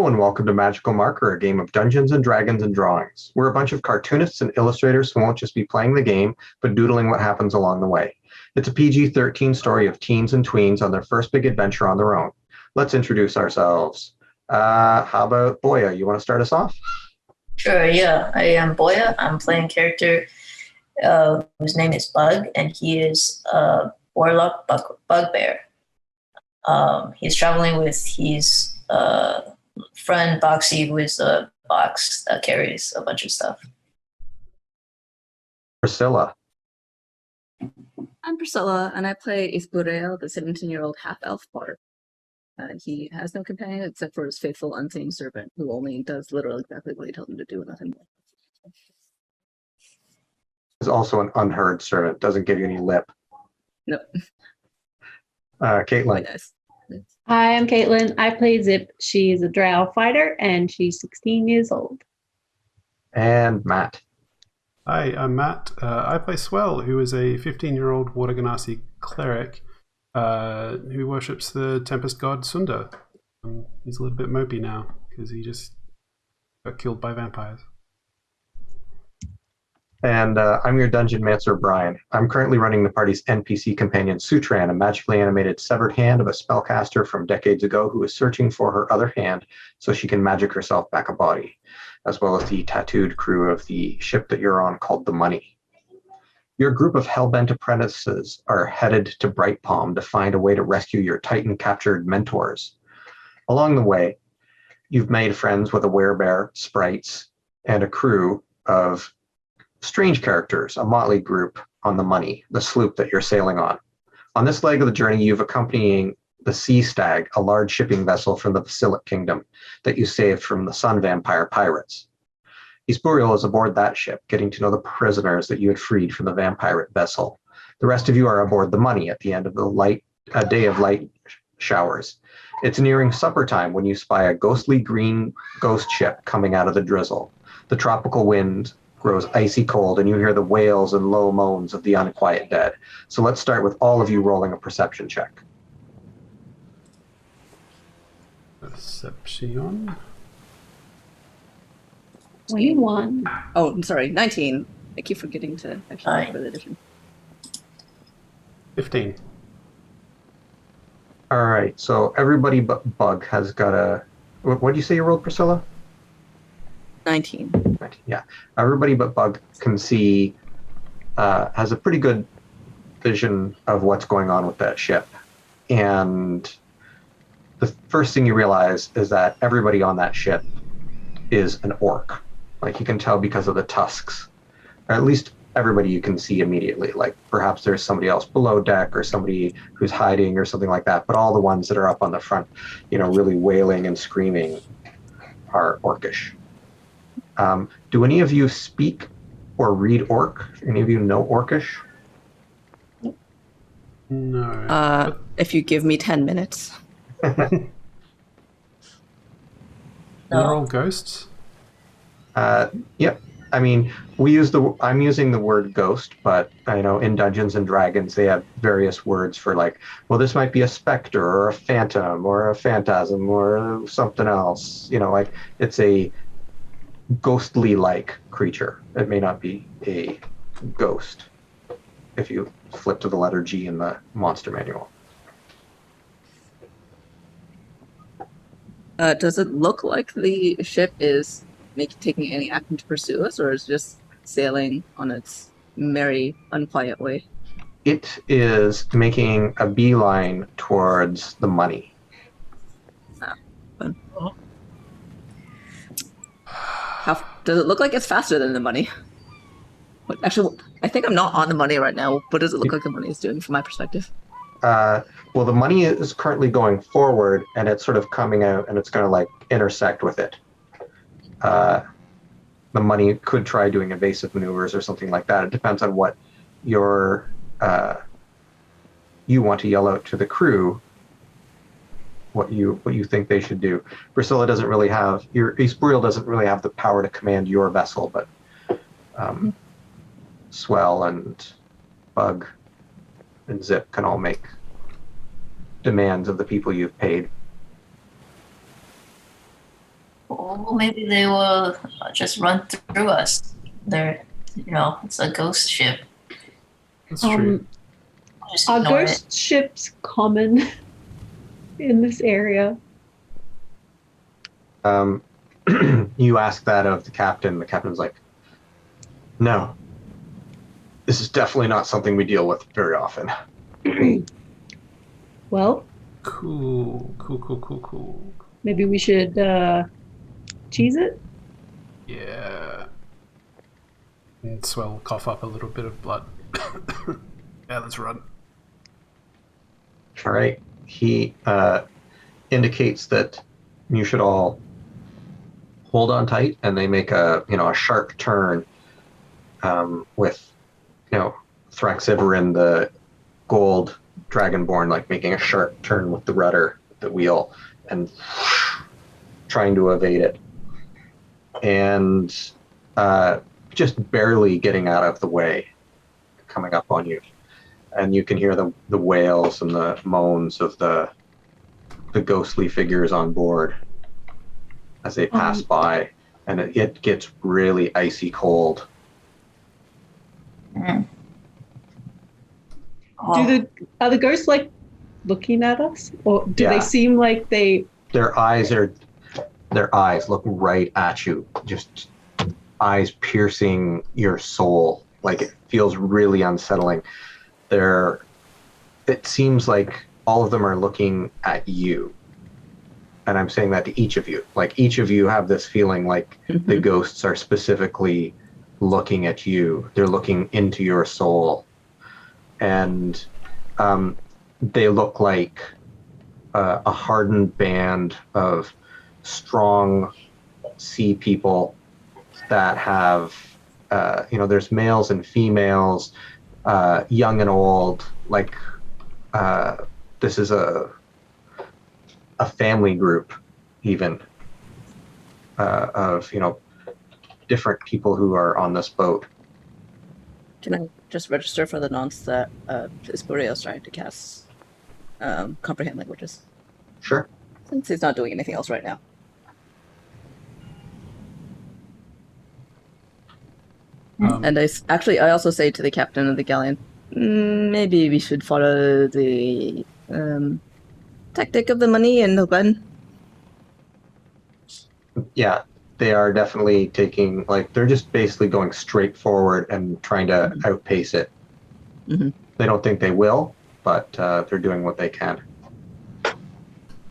Hello and welcome to Magical Marker, a game of Dungeons and Dragons and drawings. We're a bunch of cartoonists and illustrators who won't just be playing the game, but doodling what happens along the way. It's a PG-13 story of teens and tweens on their first big adventure on their own. Let's introduce ourselves. How about Boya? You want to start us off? Sure, yeah. I am Boya. I'm playing a character whose name is Bug, and he is Warlock Bugbear. He's traveling with his friend Boxy, who is a box that carries a bunch of stuff. Priscilla. I'm Priscilla, and I play Isburel, the 17-year-old half-elf bard. He has no companion except for his faithful unseen servant, who only does literally exactly what he tells him to do and nothing more. Is also an unheard servant, doesn't give you any lip. No. Caitlin. Nice. Hi, I'm Caitlin. I play Zip. She's a drow fighter, and she's 16 years old. And Matt. Hi, I'm Matt. I play Swell, who is a 15-year-old Water Genasi cleric who worships the Tempest god Sunda. He's a little bit mopey now because he just got killed by vampires. And I'm your Dungeon Mancer, Brian. I'm currently running the party's NPC companion, Sutran, a magically animated severed hand of a spellcaster from decades ago who is searching for her other hand so she can magic herself back a body, as well as the tattooed crew of the ship that you're on called the Money. Your group of hellbent apprentices are headed to Bright Palm to find a way to rescue your Titan-captured mentors. Along the way, you've made friends with a werebear, sprites, and a crew of strange characters, a motley group on the Money, the sloop that you're sailing on. On this leg of the journey, you've accompanying the Sea Stag, a large shipping vessel from the Vasilic Kingdom that you saved from the Sun Vampire pirates. Ispuriel is aboard that ship, getting to know the prisoners that you had freed from the vampire vessel. The rest of you are aboard the Money at the end of the day of light showers. It's nearing supper time when you spy a ghostly green ghost ship coming out of the drizzle. The tropical wind grows icy cold, and you hear the wails and low moans of the unquiet dead. So let's start with all of you rolling a perception check. Perception. 21. Oh, I'm sorry, 19. I keep forgetting to actually Hi. for the addition. 15. All right, so everybody but Bug has got a... What do you say you rolled, Priscilla? 19. Yeah, everybody but Bug can see, has a pretty good vision of what's going on with that ship. And the first thing you realize is that everybody on that ship is an orc. Like, you can tell because of the tusks, or at least everybody you can see immediately. Like, perhaps there's somebody else below deck or somebody who's hiding or something like that. But all the ones that are up on the front, really wailing and screaming are orcish. Do any of you speak or read Orc? Any of you know Orcish? No. If you give me 10 minutes. They're all ghosts? Yep. I mean, I'm using the word ghost, but I know in Dungeons and Dragons they have various words for, like, well, this might be a specter or a phantom or a phantasm or something else. Like, it's a ghostly-like creature. It may not be a ghost if you flip to the letter G in the monster manual. Does it look like the ship is taking any action to pursue us, or is it just sailing on its merry, unquiet way? It is making a beeline towards the Money. Fun. Does it look like it's faster than the Money? Actually, I think I'm not on the Money right now. What does it look like the Money is doing from my perspective? Well, the Money is currently going forward, and it's sort of coming out, and it's going to, like, intersect with it. The Money could try doing evasive maneuvers or something like that. It depends on what you want to yell out to the crew. What you think they should do. Priscilla doesn't really have Espuriel doesn't really have the power to command your vessel, but Swell and Bug and Zip can all make demands of the people you've paid. Well, maybe they will just run through us. It's a ghost ship. That's true. Just Are ignore ghost ships common in this area? You ask that of the captain. The captain's like, no, this is definitely not something we deal with very often. Well, Cool. maybe we should cheese it. Yeah. And Swell will cough up a little bit of blood. Yeah, let's run. All right. He indicates that you should all hold on tight, and they make a sharp turn with Thraxiverin, the gold dragonborn, like making a sharp turn with the rudder, the wheel, and trying to evade it, and just barely getting out of the way, coming up on you. And you can hear the wails and the moans of the ghostly figures on board as they pass by, and it gets really icy cold. it. Are the ghosts like looking at us, or do they Yeah. seem like they? Their eyes look right at you, just eyes piercing your soul. Like, it feels really unsettling. It seems like all of them are looking at you. And I'm saying that to each of you. Like, each of you have this feeling like the ghosts are specifically looking at you. They're looking into your soul. And they look like a hardened band of strong sea people that have, there's males and females, young and old. Like, this is a family group, even, of different people who are on this boat. Can I just register for the nonce that Isbureel's trying to cast comprehend languages? Sure. Since he's not doing anything else right now. And I also say to the captain of the galleon, maybe we should follow the tactic of the money and the gun. Yeah, they are definitely taking, like, they're just basically going straight forward and trying to outpace it. Mm-hmm. They don't think they will, but they're doing what they can.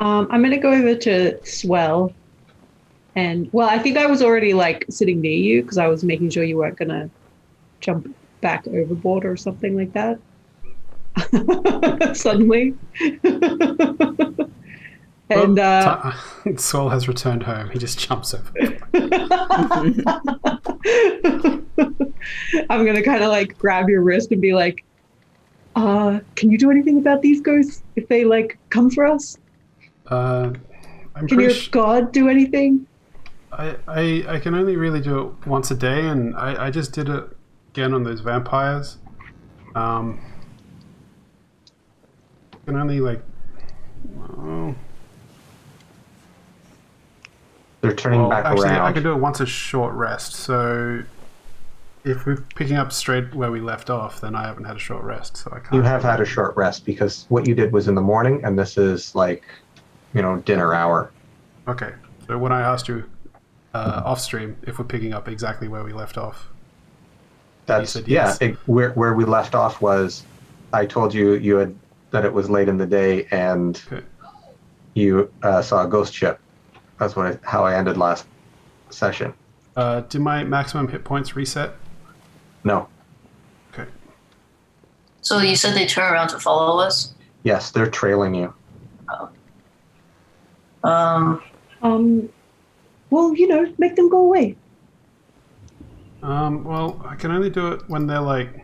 I'm gonna go over to Swell, and I think I was already like sitting near you because I was making sure you weren't gonna jump back overboard or something like that. Suddenly. And Swell has returned home. He just jumps over. I'm gonna kind of like grab your wrist and be like, can you do anything about these ghosts if they like come for us? I'm Can your god do anything? I can only really do it once a day, and I just did it again on those vampires. Can only They're turning back actually, around. I can do it once a short rest. So if we're picking up straight where we left off, then I haven't had a short rest. So I can't. You have had a short rest because what you did was in the morning, and this is like, dinner hour. Okay. So when I asked you off stream if we're picking up exactly where we left off, That's said yes. Where we left off was, I told you that it was late in the day, and you saw a ghost ship. That's how I ended last session. Do my maximum hit points reset? No. Okay. So you said they turn around to follow us? Yes, they're trailing you. Make them go away. Well, I can only do it when they're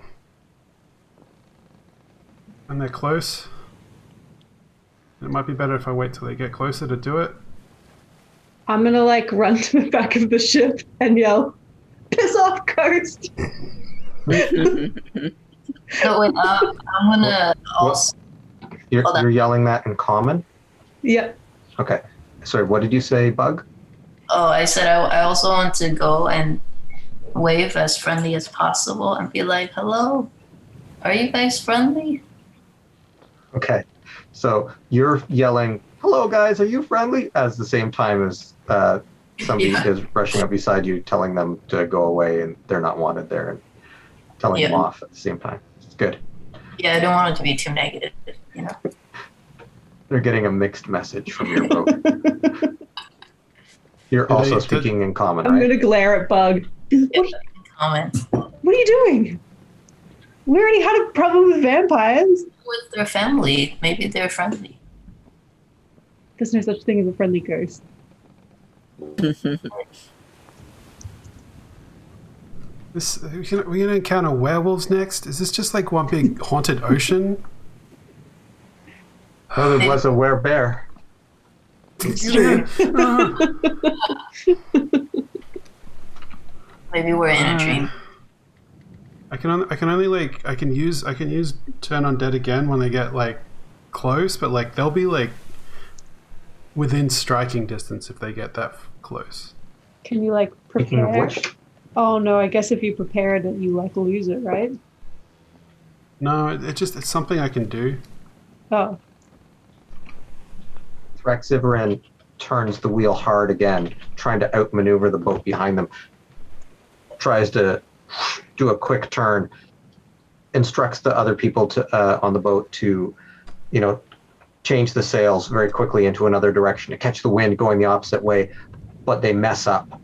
close. It might be better if I wait till they get closer to do it. I'm gonna run to the back of the ship and yell, "Piss off, ghost!" No, wait, I'm gonna also... You're yelling that in common? Yep. Okay. Sorry, what did you say, Bug? Oh, I said I also want to go and wave as friendly as possible and be like, hello, are you guys friendly? Okay. So you're yelling, "Hello, guys, are you friendly?" As the same time as somebody Yeah. is rushing up beside you, telling them to go away and they're not wanted there, and telling them Yeah. off at the same time. It's good. Yeah, I don't want it to be too negative, you know. They're getting a mixed message from your boat. You're Did also I- speaking in common, I'm right? gonna glare at Bug. Yeah, comment What are you doing? We already had a problem with vampires. with their family. Maybe they're friendly. There's no such thing as a friendly ghost. This we're gonna encounter werewolves next. Is this just like one big haunted ocean? Oh, there was a werebear. Maybe we're in a dream. I can use turn undead again when they get like close, but like they'll be like within striking distance if they get that close. Can you like Speaking of prepare? which, Oh no, I guess if you prepare it, you like lose it, right? No, it's something I can do. Oh, Threxiverin turns the wheel hard again, trying to outmaneuver the boat behind them. Tries to do a quick turn, instructs the other people to on the boat to, change the sails very quickly into another direction to catch the wind going the opposite way, but they mess up,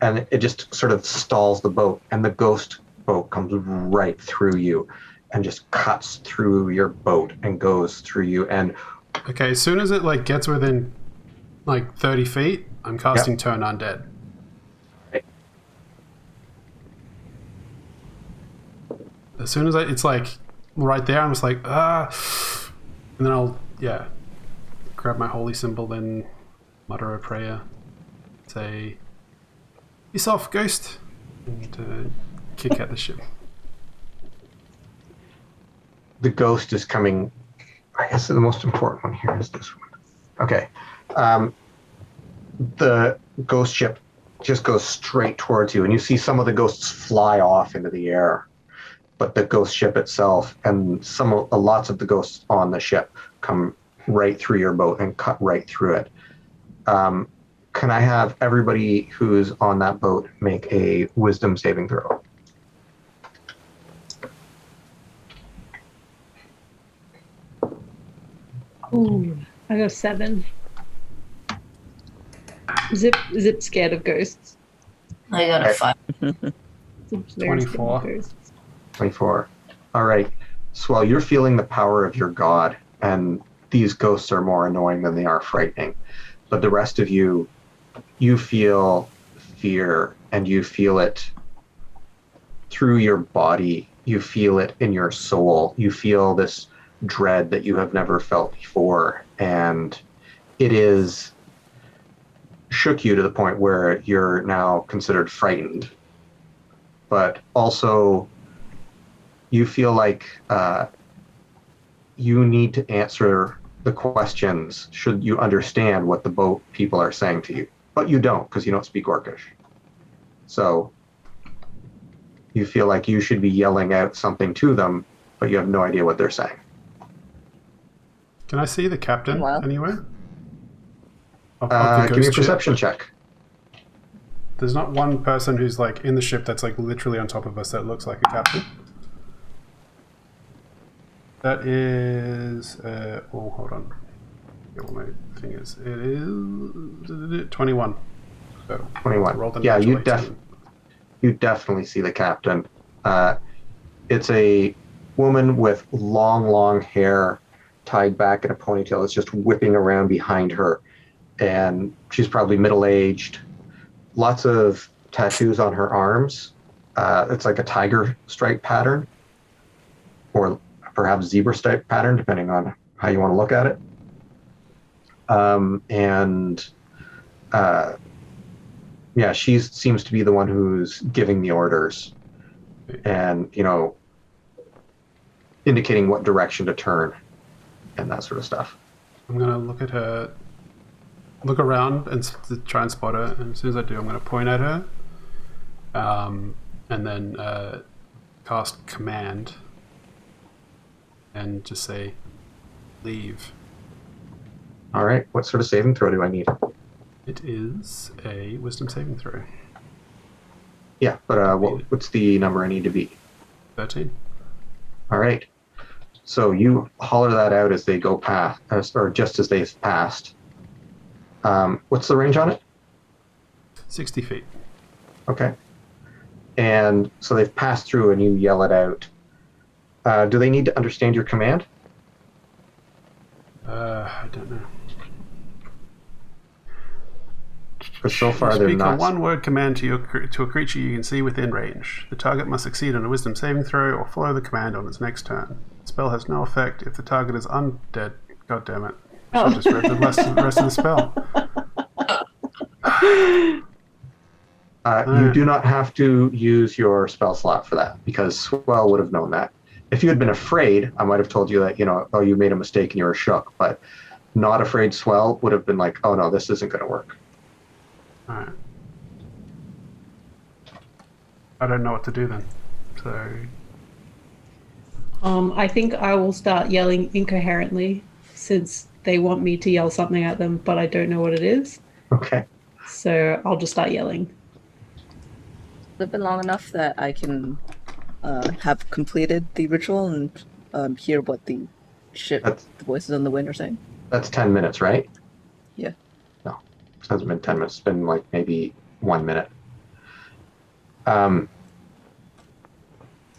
and it just sort of stalls the boat, and the ghost boat comes right through you, and just cuts through your boat and goes through you, and Okay, as soon as it like gets within like 30 feet, I'm casting turn undead. As soon as it's like right there, I'm just like, and then I'll, grab my holy symbol, then mutter a prayer, say, "Peace off, ghost," and kick at the ship. the ghost is coming. I guess the most important one here is this one. Okay. The ghost ship just goes straight towards you, and you see some of the ghosts fly off into the air. But the ghost ship itself and lots of the ghosts on the ship come right through your boat and cut right through it. Can I have everybody who's on that boat make a wisdom saving throw? ooh, I got 7. Zip scared of ghosts. I got a 5. Zip's very scared of 24. ghosts. 24. All right. Swell, you're feeling the power of your god, and these ghosts are more annoying than they are frightening. But the rest of you feel fear, and you feel it through your body. You feel it in your soul. You feel this dread that you have never felt before, and it is shook you to the point where you're now considered frightened. But also, you feel like you need to answer the questions should you understand what the boat people are saying to you. But you don't, because you don't speak Orcish. So you feel like you should be yelling out something to them, but you have no idea what they're saying. Can I see the captain Wow. anywhere? Of the Give me a ghost ship? perception check. There's not one person who's like in the ship that's like literally on top of us that looks like a captain. That is, hold on. Yeah, what my thing is. It is 21. So 21. rolled a Yeah, natural 18. you definitely see the captain. It's a woman with long hair tied back in a ponytail. It's just whipping around behind her. And she's probably middle-aged. Lots of tattoos on her arms. It's like a tiger stripe pattern, or perhaps zebra stripe pattern, depending on how you want to look at it. She seems to be the one who's giving the orders and, indicating what direction to turn and that sort of stuff. I'm going to look at her look around and try and spot her. And as soon as I do, I'm going to point at her, and then cast command, and just say, "Leave." All right. What sort of saving throw do I need? It is a wisdom saving throw. Yeah, but what's the number I need to beat? 13. All right. So you holler that out as they go past, or just as they've passed. What's the range on it? 60 feet. Okay. And so they've passed through and you yell it out. Do they need to understand your command? I don't know. Because so far they're Speak a not. one-word command to a creature you can see within range. The target must succeed on a wisdom saving throw or follow the command on its next turn. The spell has no effect if the target is undead. God damn it. I should just read the rest of the spell. You do not have to use your spell slot for that, because Swell would have known that. If you had been afraid, I might have told you that, oh, you made a mistake and you were shook, but not afraid Swell would have been like, oh no, this isn't going to work. Alright. I don't know what to do then. So I think I will start yelling incoherently since they want me to yell something at them, but I don't know what it is. Okay. So I'll just start yelling. It's been long enough that I can have completed the ritual and hear what the the voices on the wind are saying. That's 10 minutes, right? Yeah. No, it hasn't been 10 minutes. It's been like maybe 1 minute.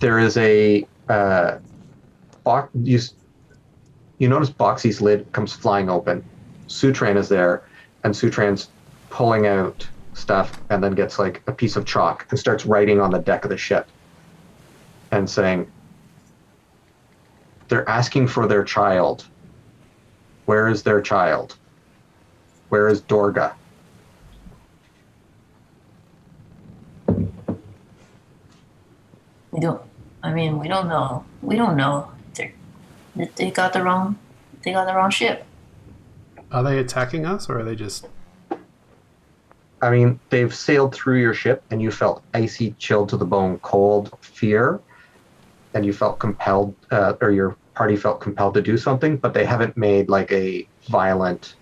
There is a box. You notice Boxy's lid comes flying open. Sutran is there, and Sutran's pulling out stuff and then gets like a piece of chalk and starts writing on the deck of the ship and saying, they're asking for their child. Where is their child? Where is Dorga? We don't know. We don't know. They got the wrong ship. are they attacking us or are they just... I mean, they've sailed through your ship and you felt icy, chilled to the bone, cold fear, and you felt compelled, or your party felt compelled to do something, but they haven't made like a violent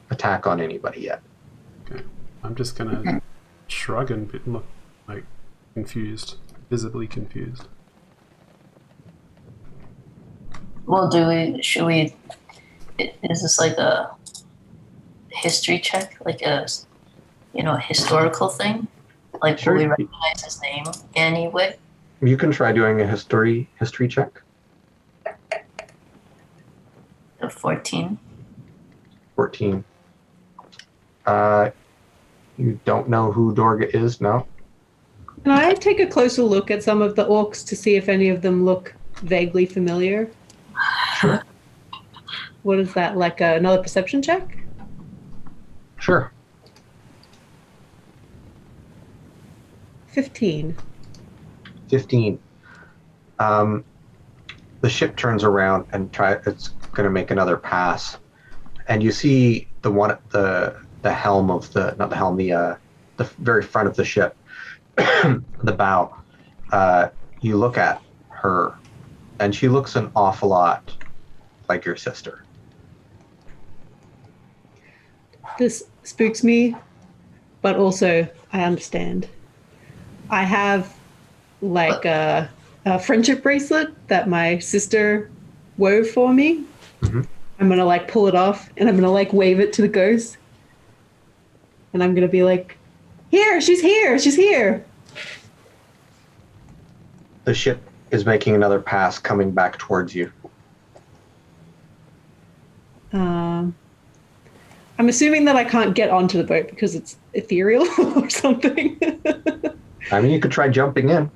attack on anybody yet. Okay. I'm just gonna shrug and look like confused, visibly confused. Well, should we, is this like a history check? Like a historical thing? Like, Sure. will we recognize his name anyway? You can try doing a history check. 14. 14. You don't know who Dorga is, no? Can I take a closer look at some of the orcs to see if any of them look vaguely familiar? Sure. What is that, like another perception check? Sure. 15. 15. The ship turns around and it's going to make another pass, and you see the helm of the very front of the ship, the bow. You look at her, and she looks an awful lot like your sister. This spooks me, but also I understand. I have like a friendship bracelet that my sister wove for me. Mm-hmm. I'm gonna like pull it off and I'm gonna like wave it to the ghost. And I'm gonna be like, here, she's here, she's here. The ship is making another pass, coming back towards you. I'm assuming that I can't get onto the boat because it's ethereal or something. I mean, you could try jumping on.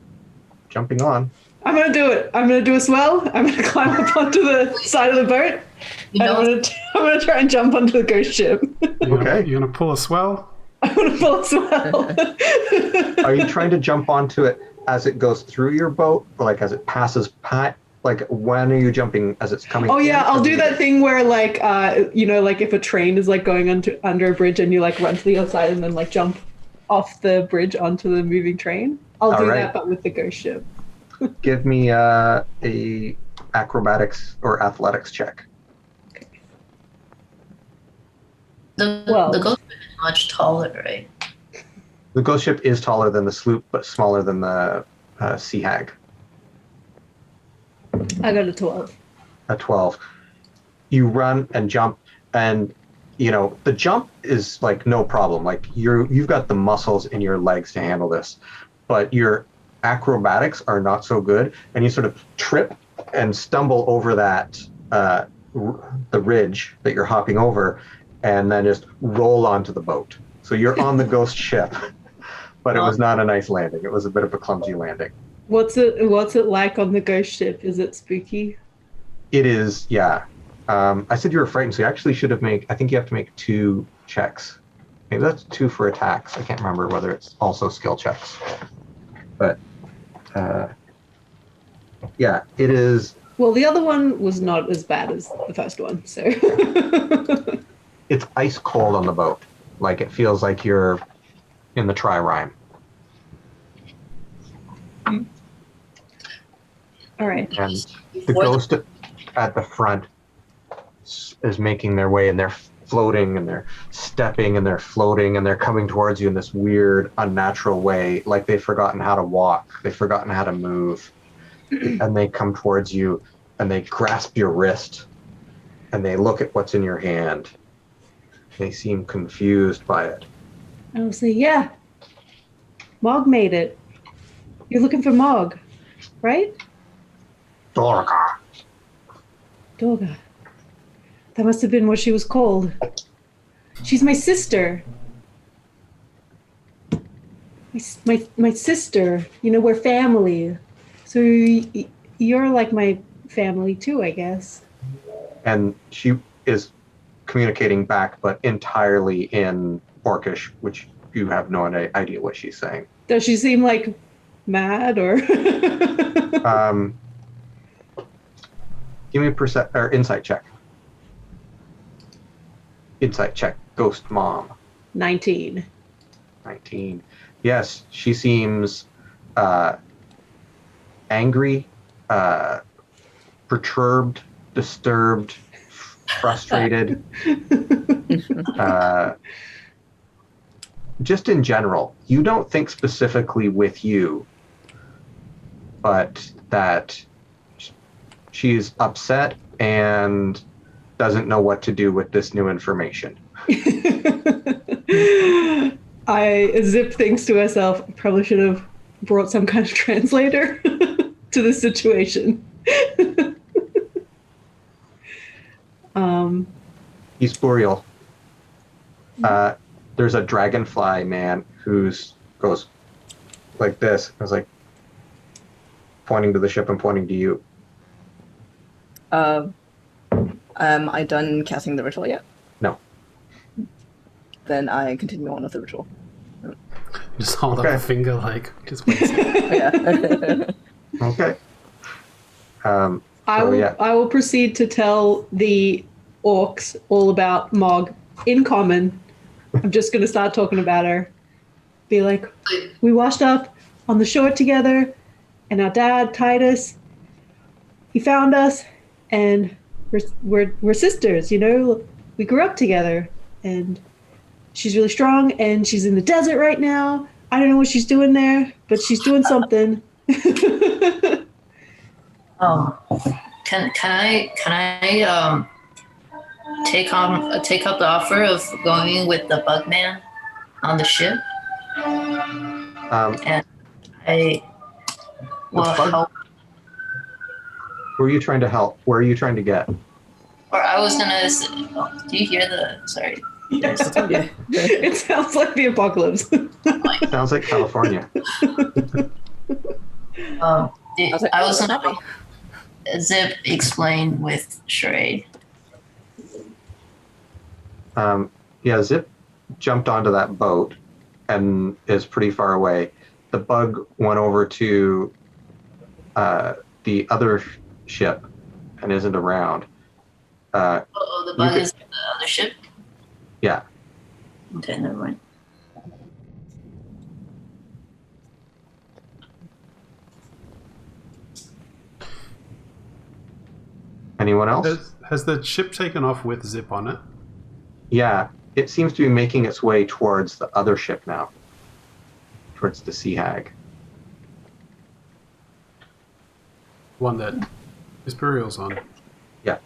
I'm gonna do it. I'm gonna do a swell. I'm gonna climb up onto the side of the boat. And I'm gonna try and jump onto the ghost ship. Okay. You're gonna pull a swell? I'm gonna pull a swell. Are you trying to jump onto it as it goes through your boat, or like as it passes by? Like, when are you jumping as it's coming? Oh yeah, in? I'll Or do you that get- thing where like like if a train is like going under a bridge and you like run to the other side and then like jump off the bridge onto the moving train. I'll All do right. that, but with the ghost ship. Give me a acrobatics or athletics check. The ghost is much taller, right? The ghost ship is taller than the sloop, but smaller than the sea hag. I got a 12. A 12. You run and jump, and the jump is like no problem. Like you've got the muscles in your legs to handle this, but your acrobatics are not so good, and you sort of trip and stumble over that the ridge that you're hopping over, and then just roll onto the boat. So you're on the ghost ship, but it was not a nice landing. It was a bit of a clumsy landing. What's it like on the ghost ship? Is it spooky? It is, yeah. I said you were frightened, so you actually should have I think you have to make 2 checks. Maybe that's 2 for attacks. I can't remember whether it's also skill checks. But, yeah, it is. Well, the other one was not as bad as the first one, so. It's ice cold on the boat. Like, it feels like you're in the trireme. All right. And the ghost at the front is making their way, and they're floating, and they're stepping, and they're floating, and they're coming towards you in this weird, unnatural way, like they've forgotten how to walk, they've forgotten how to move. And they come towards you, and they grasp your wrist, and they look at what's in your hand. They seem confused by it. I'll say, yeah. Mog made it. You're looking for Mog, right? Dorka. Dorga. That must have been what she was called. She's my sister. My sister. We're family. So you're like my family too, I guess. And she is communicating back, but entirely in Orcish, which you have no idea what she's saying. Does she seem like mad or? Give me a insight check. Insight check. Ghost mom. 19. 19. Yes, she seems angry, perturbed, disturbed, frustrated. Just in general. You don't think specifically with you, but that she's upset and doesn't know what to do with this new information. Zip thinks to herself, probably should have brought some kind of translator to the situation. He's Burial. There's a dragonfly man goes like this. I was like pointing to the ship and pointing to you. Am I done casting the ritual yet? No. Then I continue on with the ritual. Just hold Okay. up a finger, like, just wait. Yeah. Okay. I will proceed to tell the orcs all about Mog in common. I'm just going to start talking about her. Be like, we washed up on the shore together, and our dad, Titus, he found us, and we're sisters, We grew up together, and she's really strong, and she's in the desert right now. I don't know what she's doing there, but she's doing something. Can I take up the offer of going with the bug man on the ship? And I will help. Where are you trying to help? Where are you trying to get? Or I was gonna. Do you hear the? Sorry. There's Yeah. It sounds like the apocalypse. Sounds like California. I was gonna Zip explain with charade. Yeah, Zip jumped onto that boat and is pretty far away. The bug went over to the other ship and isn't around. Oh, the You bug could- is in the other ship? Yeah. Okay, never mind. Anyone else? Has the ship taken off with Zip on it? Yeah, it seems to be making its way towards the other ship now, towards the Sea Hag. One that Imperial's on. Yeah.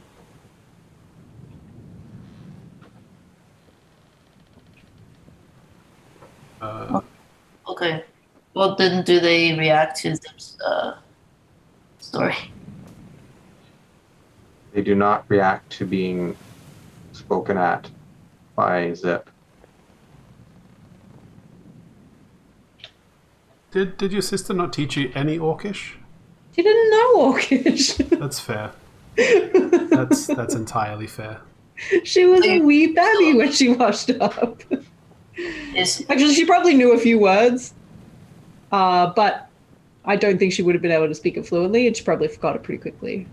Okay. Well, then do they react to Zip's story? They do not react to being spoken at by Zip. Did your sister not teach you any Orcish? She didn't know Orcish. That's fair. That's entirely fair. She was a wee baby when she washed up. Is Actually, she probably knew a few words, but I don't think she would have been able to speak it fluently, and she probably forgot it pretty quickly.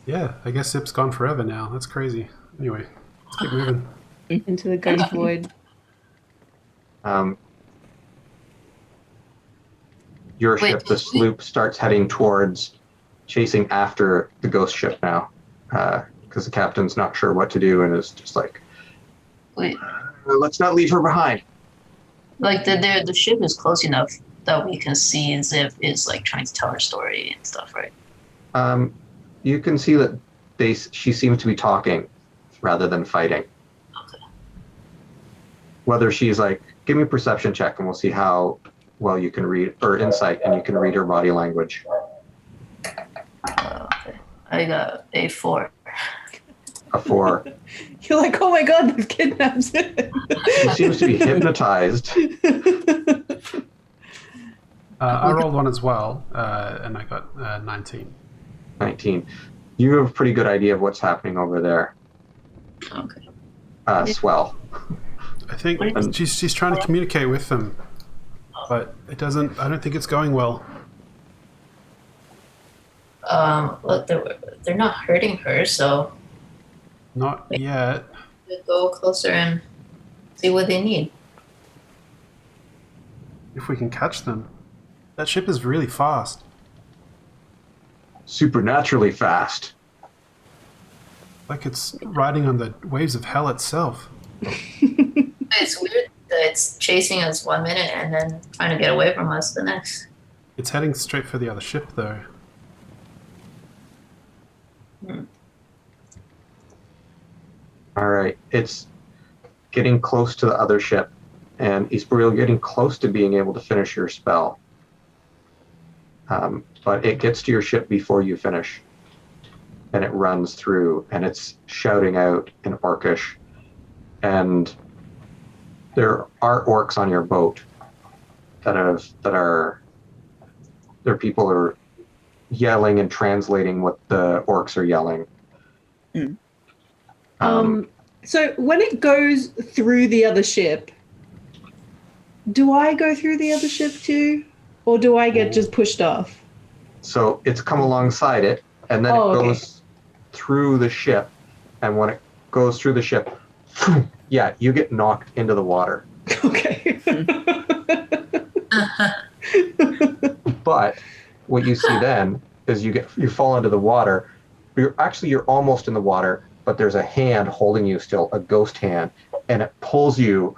Yeah, I guess Zip's gone forever now. That's crazy. Anyway, let's keep moving. Into the ghost void. Your Wait, ship, the did we- sloop, starts heading towards, chasing after the ghost ship now, because the captain's not sure what to do and is just like, wait, let's not leave her behind. like the ship is close enough that we can see Zip is like trying to tell her story and stuff, right? You can see that she seems to be talking rather than fighting. Okay. Whether she's like, give me a perception check and we'll see how well you can read, or insight, and you can read her body language. Okay. I got a 4. A 4. You're like, oh my god, they've kidnapped it. She seems to be hypnotized. I rolled one as well, and I got 19. 19. You have a pretty good idea of what's happening over there. Okay. Swell. I think What she's trying to communicate with them, but it doesn't. I don't think it's going well. Look, they're not hurting her, so Not yet. we'll go closer and see what they need. If we can catch them, that ship is really fast. Supernaturally fast. Like it's riding on the waves of hell itself. It's weird that it's chasing us 1 minute and then trying to get away from us the next. It's heading straight for the other ship, though. All right. It's getting close to the other ship, and Isbriel getting close to being able to finish your spell. But it gets to your ship before you finish, and it runs through, and it's shouting out in Orcish. And there are orcs on your boat their people are yelling and translating what the orcs are yelling. So when it goes through the other ship, do I go through the other ship too? Or do I get just pushed off? So it's come alongside it, and then it okay. goes through the ship. And when it goes through the ship, yeah, you get knocked into the water. Okay. But what you see then is you fall into the water. You're almost in the water, but there's a hand holding you still, a ghost hand, and it pulls you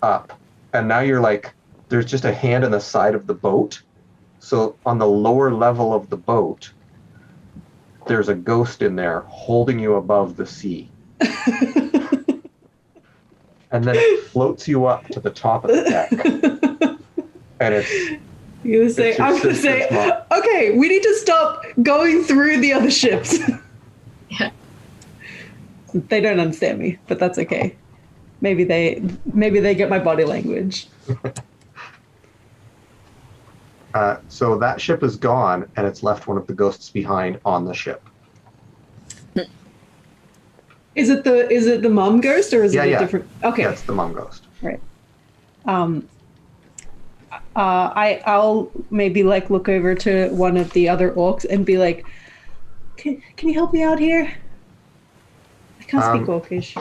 up. And now you're like, there's just a hand on the side of the boat. So on the lower level of the boat, there's a ghost in there holding you above the sea. And then it floats you up to the top of the deck. And it's You say, It's your I'm gonna sister's say, mom. okay, we need to stop going through the other ships. Yeah. They don't understand me, but that's okay. Maybe they get my body language. so that ship is gone, and it's left one of the ghosts behind on the ship. Is it the mom ghost or is it a Yeah. different? Okay. Yeah, it's the mom ghost. Right. I'll maybe like look over to one of the other orcs and be like, can you help me out here? I can't speak orcish.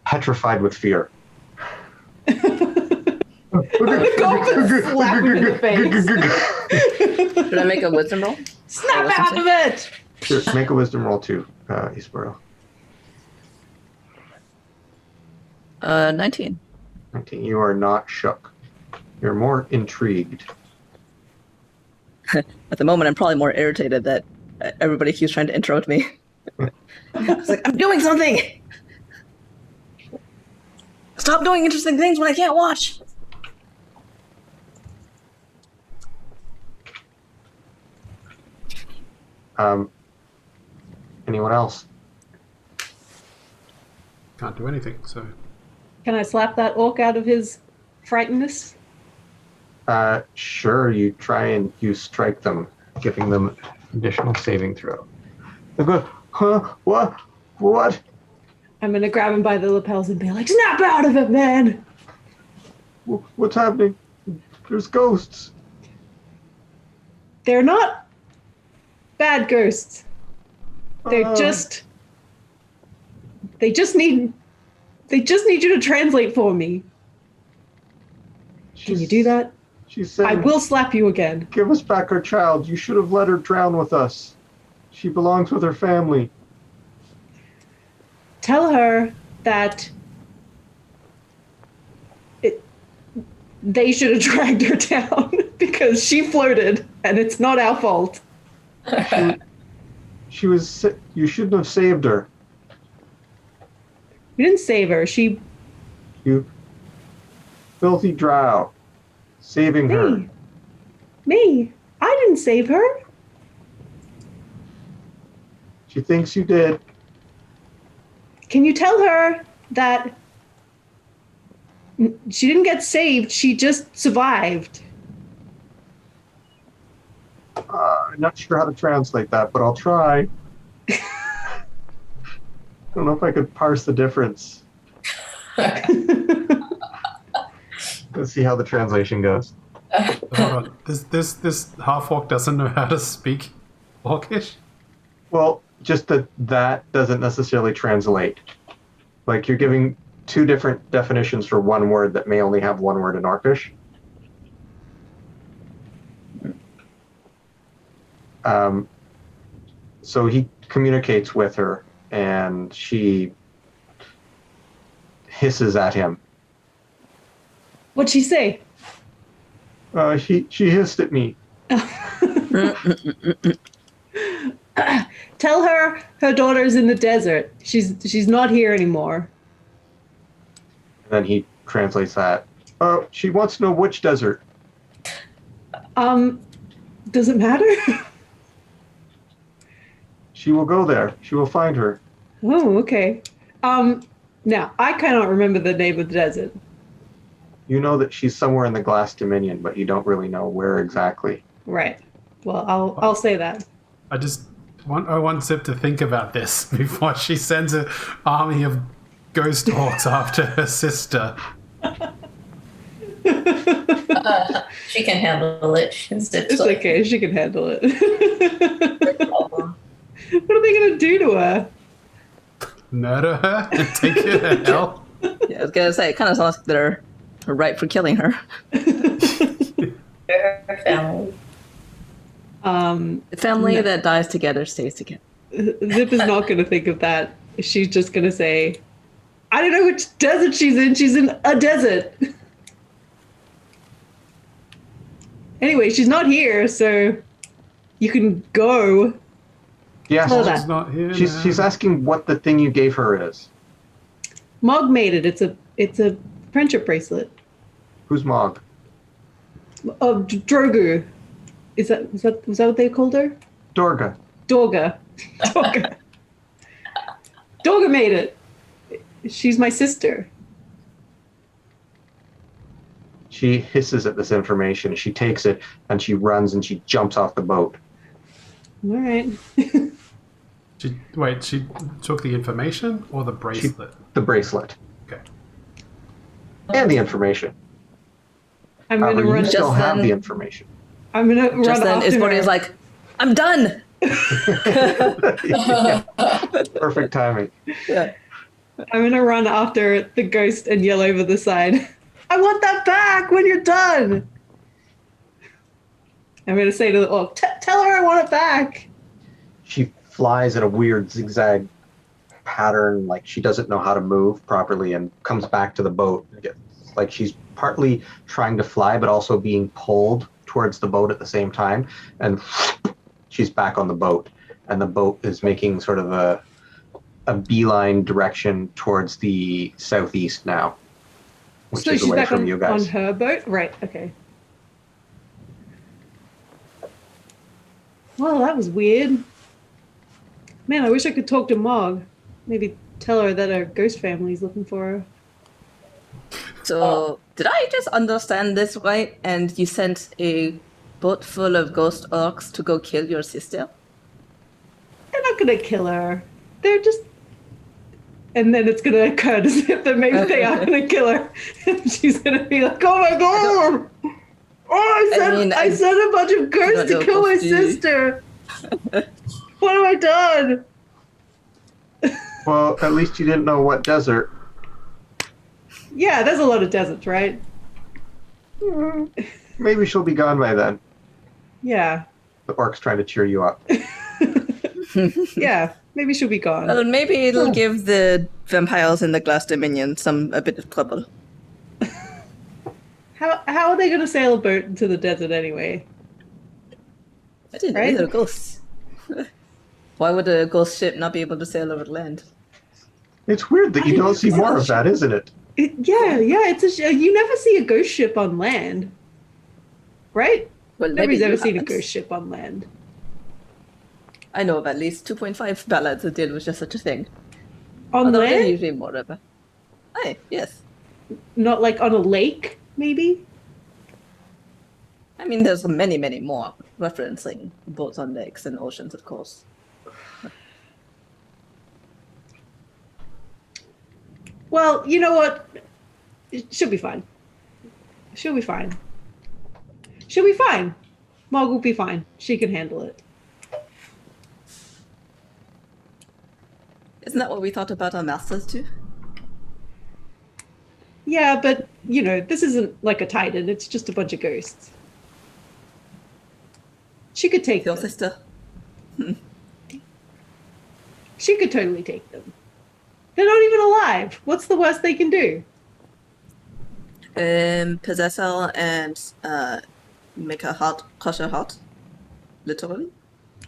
Petrified with fear. Go up and slap him in the face. Should I make a wisdom roll? Snap out of it! Sure, make a wisdom roll too, Eastboro. 19. 19. You are not shook. You're more intrigued. At the moment, I'm probably more irritated that everybody keeps trying to interrupt me. I was like, I'm doing something! Stop doing interesting things when I can't watch! Anyone else? Can't do anything, so... Can I slap that orc out of his frightenedness? Sure, you try and you strike them, giving them additional saving throw. They go, huh? What? What? I'm gonna grab him by the lapels and be like, snap out of it, man! What's happening? There's ghosts. They're not bad ghosts. They're just... They just need you to translate for me. Can you do that? She said, I will slap you again. give us back our child. You should have let her drown with us. She belongs with her family. Tell her that they should have dragged her down because she floated and it's not our fault. She was. You shouldn't have saved her. We didn't save her. You filthy drow. Saving her. Me? I didn't save her. She thinks you did. Can you tell her that she didn't get saved, she just survived? I'm not sure how to translate that, but I'll try. I don't know if I could parse the difference. Let's see how the translation goes. Hold on. This half-orc doesn't know how to speak orcish? Well, just that doesn't necessarily translate. Like, you're giving two different definitions for one word that may only have one word in Orcish. So he communicates with her, and she hisses at him. What'd she say? She hissed at me. Tell her daughter's in the desert. She's not here anymore. And then he translates that. She wants to know which desert. Does it matter? She will go there. She will find her. Oh, okay. Now, I cannot remember the name of the desert. You know that she's somewhere in the Glass Dominion, but you don't really know where exactly. Right. Well, I'll say that. I want Zip to think about this before she sends an army of ghost orcs after her sister. She can handle it. It's okay. She can handle it. What are they going to do to her? Murder her and take her to hell? Yeah, I was gonna say, it kind of sounds like they're right for killing her. Her family. The family that dies together stays together. Zip is not going to think of that. She's just going to say, I don't know which desert she's in. She's in a desert. Anyway, she's not here, so you can go. Yes, Tell that. She's not here now. she's asking what the thing you gave her is. Mog made it. It's a friendship bracelet Who's Mog? of Drogu. Was that what they called her? Dorga. Dorga. Dorga. Dorga made it. She's my sister. She hisses at this information. She takes it and she runs and she jumps off the boat. All right. She took the information or the bracelet? The bracelet. Okay. And the information. I'm gonna However, run. you still Just have the then- information. I'm gonna run Just then, after Isbori is her. like, I'm done! Yeah. Perfect timing. Yeah. I'm gonna run after the ghost and yell over the side. I want that back when you're done. I'm gonna say to the orc, tell her I want it back. She flies in a weird zigzag pattern, like she doesn't know how to move properly, and comes back to the boat. Like she's partly trying to fly, but also being pulled towards the boat at the same time. And she's back on the boat, and the boat is making sort of a beeline direction towards the southeast now, which So is she's away back from on, you guys. on her boat? Right, okay. Well, that was weird. Man, I wish I could talk to Mog. Maybe tell her that her ghost family's looking for her. So, did I just understand this right? And you sent a boat full of ghost orcs to go kill your sister? They're not gonna kill her. They're just. And then it's gonna occur as if that maybe they are gonna kill her. And she's gonna be like, "Oh my god! Oh, I sent a bunch of ghosts to kill my sister. What have I done?" Well, at least you didn't know what desert. Yeah, there's a lot of deserts, right? Maybe she'll be gone by then. Yeah, The orc's trying to cheer you up. yeah. Maybe she'll be gone. Well, maybe it'll give the vampires in the Glass Dominion a bit of trouble. How are they gonna sail a boat into the desert anyway? I didn't know Right? they're ghosts. Why would a ghost ship not be able to sail over the land? It's weird that you don't see more of that, isn't it? Yeah. It's you never see a ghost ship on land, right? Well, Nobody's maybe ever you seen a haven't. ghost ship on land. I know of at least 2.5 ballads that deal with just such a thing. On Although there's land, usually more of a... Aye, yes. not like on a lake, maybe. I mean, there's many, many more referencing boats on lakes and oceans, of course. Well, you know what? She'll be fine. She'll be fine. She'll be fine. Mog will be fine. She can handle it. Isn't that what we thought about our masters too? Yeah, but you know, this isn't like a titan. It's just a bunch of ghosts. She could take Your them. sister? She could totally take them. They're not even alive. What's the worst they can do? Possess her and make her heart, crush her heart. Literally.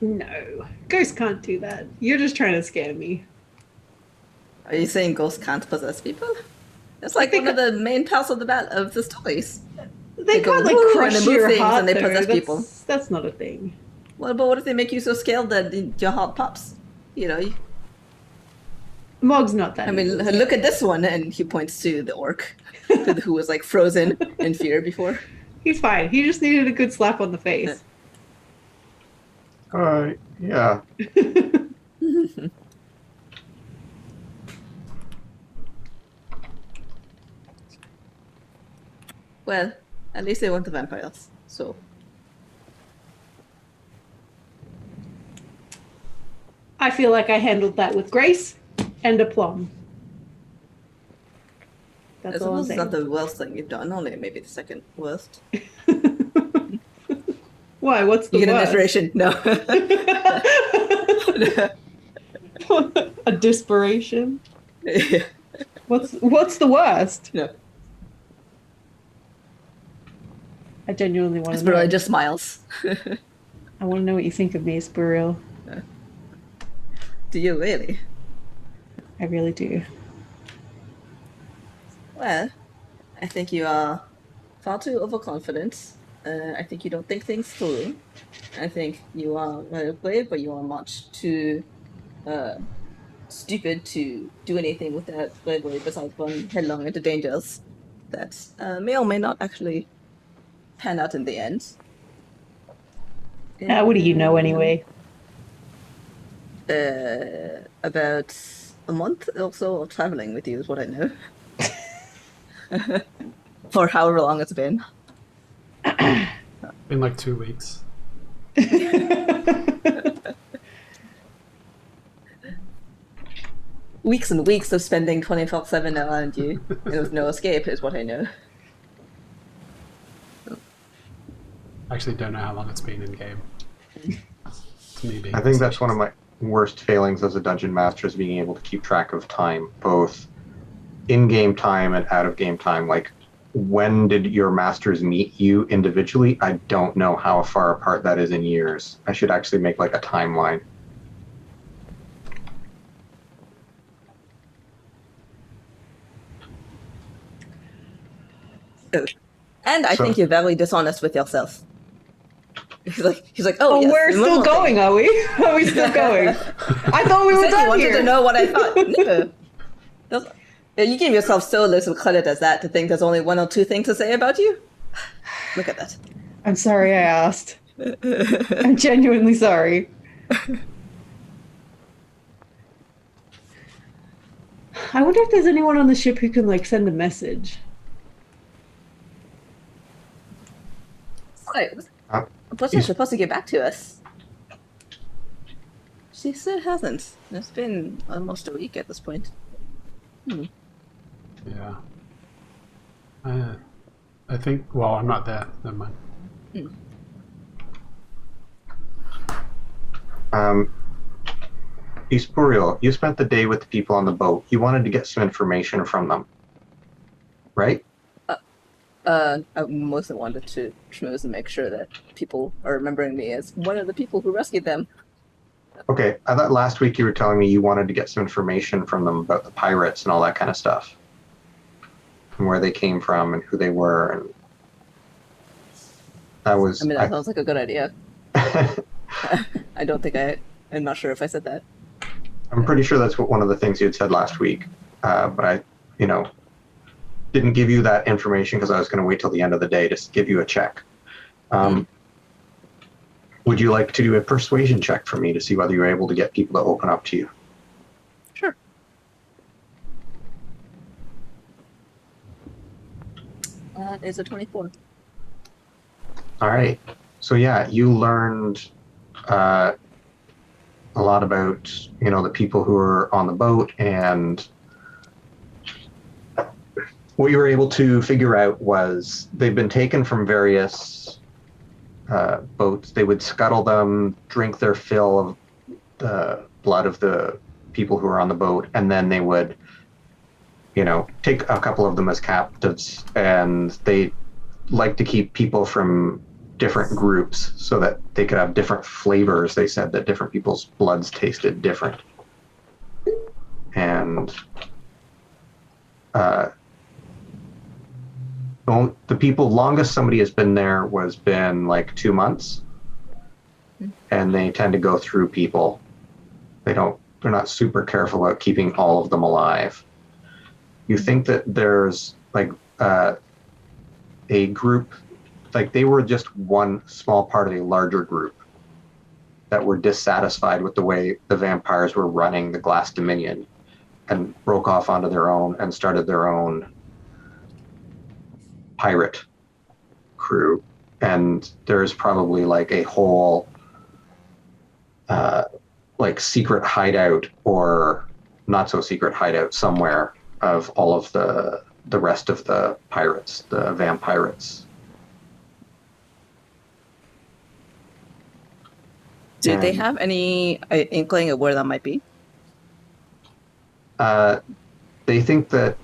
No, ghosts can't do that. You're just trying to scare me. Are you saying ghosts can't possess people? That's like think one of the main parts of the stories. They go, can't like "Woo," crush and they move your things heart. and they though. possess That's- people. That's not a thing. Well, but what if they make you so scared that your heart pops? You know, Mog's not that. I mean, evil. look at this one, and he points to the orc, who was like frozen in fear before. He's fine. He just needed a good slap on the face. All right. Yeah. Well, at least they weren't the vampires, so. I feel like I handled that with grace and aplomb. I That's all I'm suppose it's not saying. the worst thing you've done, only maybe the second worst. Why? What's the You get an worst? inspiration? No. A desperation. Yeah. What's the worst? No. I genuinely want to know. Esperilla just smiles. I want to know what you think of me, Spurriel. Do you really? I really do. Well, I think you are far too overconfident. I think you don't think things through. I think you are very brave, but you are much too stupid to do anything with that bravery besides run headlong into dangers that may or may not actually pan out in the end. What do you know anyway? About a month or so of traveling with you is what I know. For however long it's been. In like 2 weeks. Weeks and weeks of spending 24/7 around you. With no escape is what I know. I actually don't know how long it's been in game. It's me being I think that's one of my worst failings as a dungeon master is being able to keep track of time, both in-game time and out-of-game time. Like, when did your masters meet you individually? I don't know how far apart that is in years. I should actually make like a timeline. And I So- think you're very dishonest with yourself. He's like, oh, Oh, yes, we're one still more thing. going, are we? Are we still going? I thought we You were said you done wanted here. to know what I thought. No. Yeah, you give yourself so little credit as that to think there's only one or two things to say about you. Look at that. I'm sorry I asked. I'm genuinely sorry. I wonder if there's anyone on the ship who can like send a message. Wait, Uh, what's she supposed to get back to us? She still hasn't. It's been almost a week at this point. Yeah. I think. Well, I'm not there. Never mind. Espurial, you spent the day with the people on the boat. You wanted to get some information from them, right? I mostly wanted to schmooze and make sure that people are remembering me as one of the people who rescued them. Okay, I thought last week you were telling me you wanted to get some information from them about the pirates and all that kind of stuff. And where they came from and who they were. And that was... I mean, that sounds like a good idea. I don't think I'm not sure if I said that. I'm pretty sure that's what one of the things you had said last week. But I, didn't give you that information because I was going to wait till the end of the day to give you a check. Would you like to do a persuasion check for me to see whether you're able to get people to open up to you? Sure. That is a 24. All right. So yeah, you learned a lot about, the people who are on the boat, and what you were able to figure out was they've been taken from various boats. They would scuttle them, drink their fill of the blood of the people who are on the boat, and then they would, take a couple of them as captives, and they like to keep people from different groups so that they could have different flavors. They said that different people's bloods tasted different. And the people longest somebody has been there was been like 2 months, and they tend to go through people. They're not super careful about keeping all of them alive. You think that there's like a group, like they were just one small part of a larger group that were dissatisfied with the way the vampires were running the Glass Dominion and broke off onto their own and started their own pirate crew. And there's probably like a whole like secret hideout or not so secret hideout somewhere of all of the rest of the pirates, the vampirates. Do they And- have any inkling of where that might be? They think that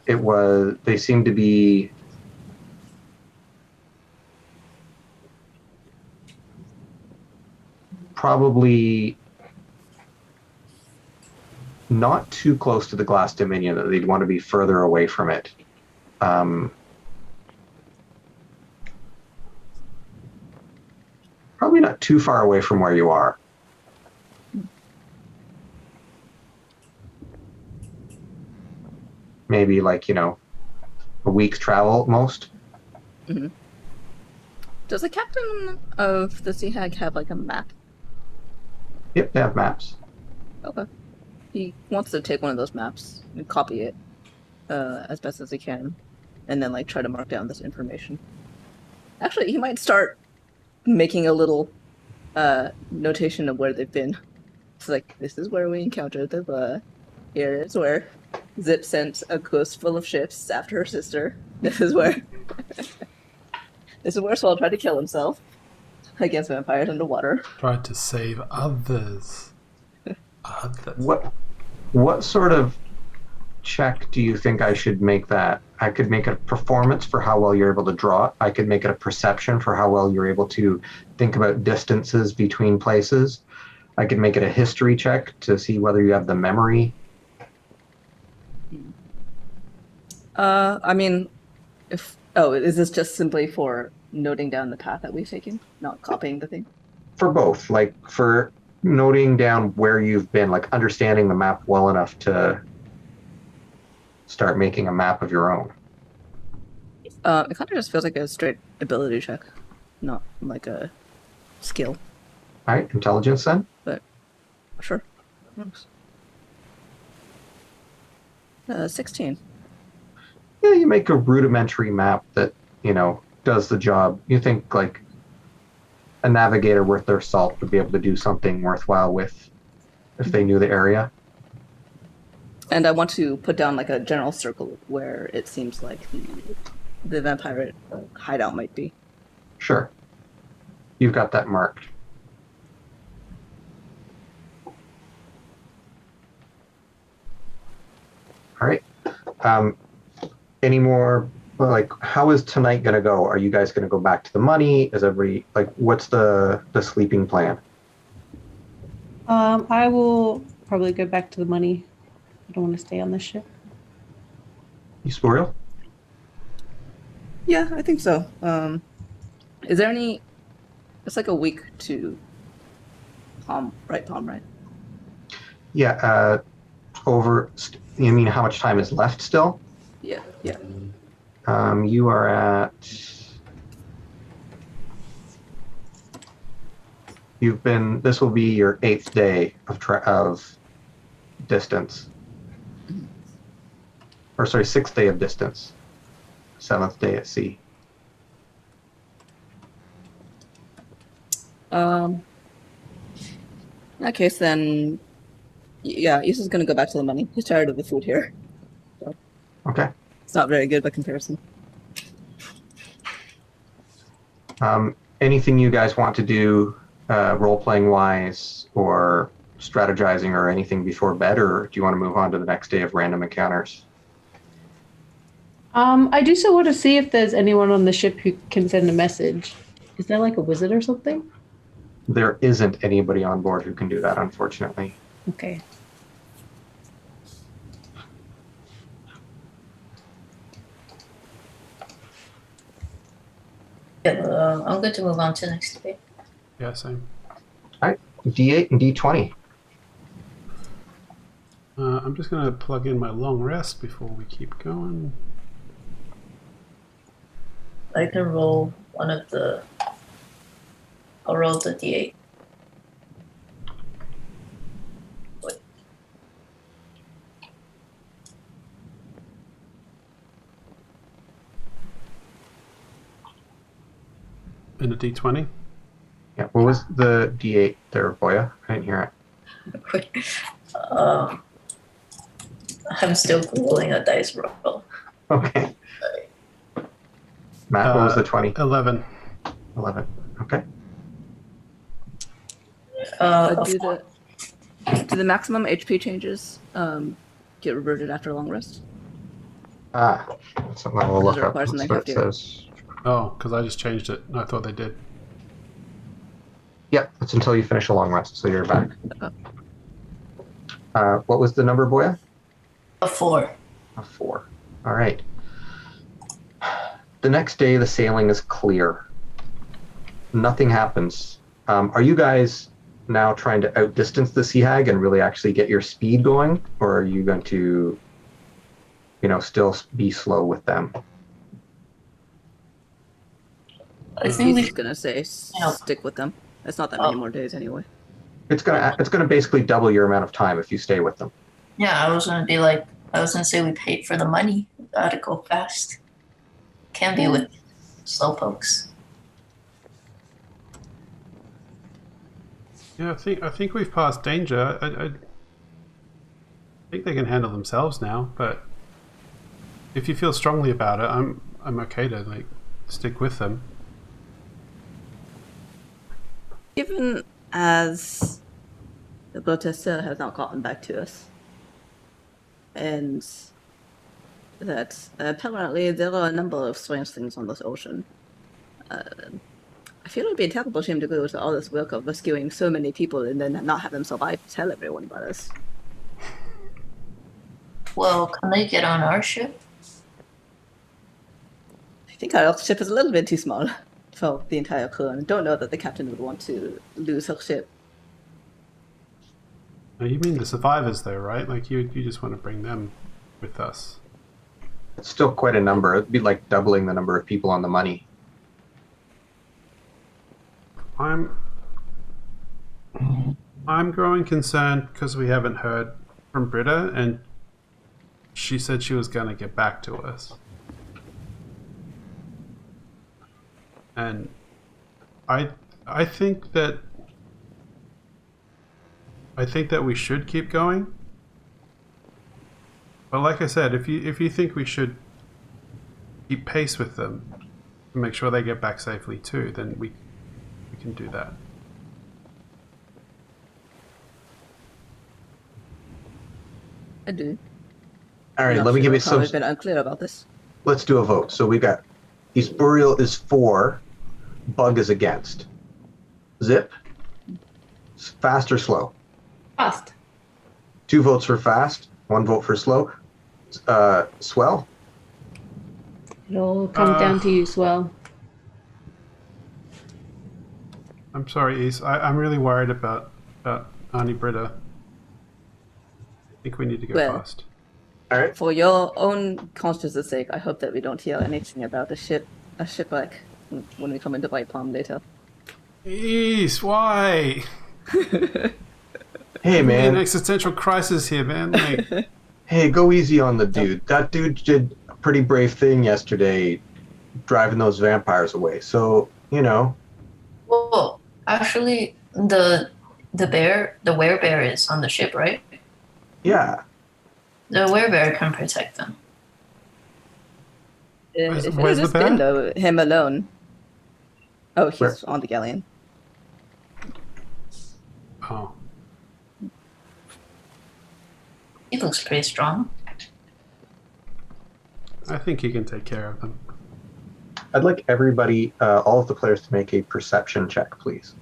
they seem to be probably not too close to the Glass Dominion, that they'd want to be further away from it. Probably not too far away from where you are. Maybe like, a week's travel at most. Mm-hmm. Does the captain of the Sea Hag have like a map? Yep, they have maps. Okay. He wants to take one of those maps and copy it as best as he can and then like try to mark down this information. Actually, he might start making a little notation of where they've been. It's like, this is where we encountered the here is where Zip sent a ghost full of ships after her sister. This is where Swell tried to kill himself against vampires underwater. Tried to save others. What sort of check do you think I should make that? I could make it a performance for how well you're able to draw it. I could make it a perception for how well you're able to think about distances between places. I could make it a history check to see whether you have the memory. I mean, is this just simply for noting down the path that we've taken, not copying the thing? For both, like for noting down where you've been, like understanding the map well enough to start making a map of your own. It kind of just feels like a straight ability check, not like a skill. All right, intelligence then? But sure. 16. Yeah, you make a rudimentary map that, does the job. You think like a navigator worth their salt would be able to do something worthwhile with if they knew the area. And I want to put down like a general circle where it seems like the vampire hideout might be. Sure. You've got that marked. All right. Any more, like, how is tonight going to go? Are you guys going to go back to the money? Is everybody, like, what's the sleeping plan? I will probably go back to the money. I don't want to stay on this ship. You Spuriel? Yeah, I think so. Is there any... It's like a week to Palm, right? Yeah, you mean how much time is left still? Yeah. You are at... this will be your 8th day of distance. Or sorry, 6th day of distance. 7th day at sea. In that case, then, yeah, Issa's gonna go back to the money. He's tired of the food here. So Okay. it's not very good by comparison. Anything you guys want to do role-playing wise or strategizing or anything before bed, or do you want to move on to the next day of random encounters? I do still want to see if there's anyone on the ship who can send a message. Is there like a wizard or something? There isn't anybody on board who can do that, unfortunately. Okay. Yeah, I'm good to move on to the next debate. Yeah, same. All right, D8 and D20. I'm just going to plug in my long rest before we keep going. I can roll one of the... I'll roll the D8. Wait. In a D20? Yeah, what was the D8 there, Boya? I didn't hear it. I'm still googling a dice roll. Okay. Matt, what was the 20? 11. 11. Okay. Do the maximum HP changes get reverted after a long rest? That's something I will look Does it up. require That's something what it heftier? says. Oh, because I just changed it. I thought they did. Yep, it's until you finish a long rest, so you're back. Okay. What was the number, Boya? A 4. A 4. All right. The next day, the sailing is clear. Nothing happens. Are you guys now trying to outdistance the sea hag and really actually get your speed going, or are you going to, still be slow with them? I think He's gonna say stick with them. It's not that many more days anyway. It's gonna basically double your amount of time if you stay with them. Yeah, I was gonna say we paid for the money. Gotta go fast. Can be with slowpokes. Yeah, I think we've passed danger. I think they can handle themselves now, but if you feel strongly about it, I'm okay to like stick with them. Even as the protester has not gotten back to us, and that apparently there are a number of strange things on this ocean. I feel it would be a terrible shame to go to all this work of rescuing so many people and then not have them survive to tell everyone about us. Well, can they get on our ship? I think our ship is a little bit too small for the entire crew, and I don't know that the captain would want to lose her ship. Now, you mean the survivors, though, right? Like you just want to bring them with us. It's still quite a number. It'd be like doubling the number of people on the money. I'm growing concerned because we haven't heard from Britta, and she said she was going to get back to us. And I think that we should keep going. But like I said, if you think we should keep pace with them and make sure they get back safely too, then we can do that. I do. All right, let me give you some. I've been unclear about this. Let's do a vote. So we got Burial is for, Bug is against. Zip, fast or slow? Fast. 2 votes for fast, 1 vote for slow. Swell, It'll come down to you, Swell. I'm sorry, Ace. I'm really worried about Auntie Britta. I think we need to go Well. fast. all right. For your own conscience' sake, I hope that we don't hear anything about a shipwreck when we come into White Palm later. Ace, why? Hey An man, existential crisis here, man. Like, hey, go easy on the dude. That dude did a pretty brave thing yesterday, driving those vampires away. So, you know. Well, actually, the werebear is on the ship, right? Yeah. The werebear can protect them. Where's- If it where's had the just been bear? though, him alone. Oh, he's Where? on the galleon. oh, He looks pretty strong. I think he can take care of them. I'd like everybody, all of the players, to make a perception check, please.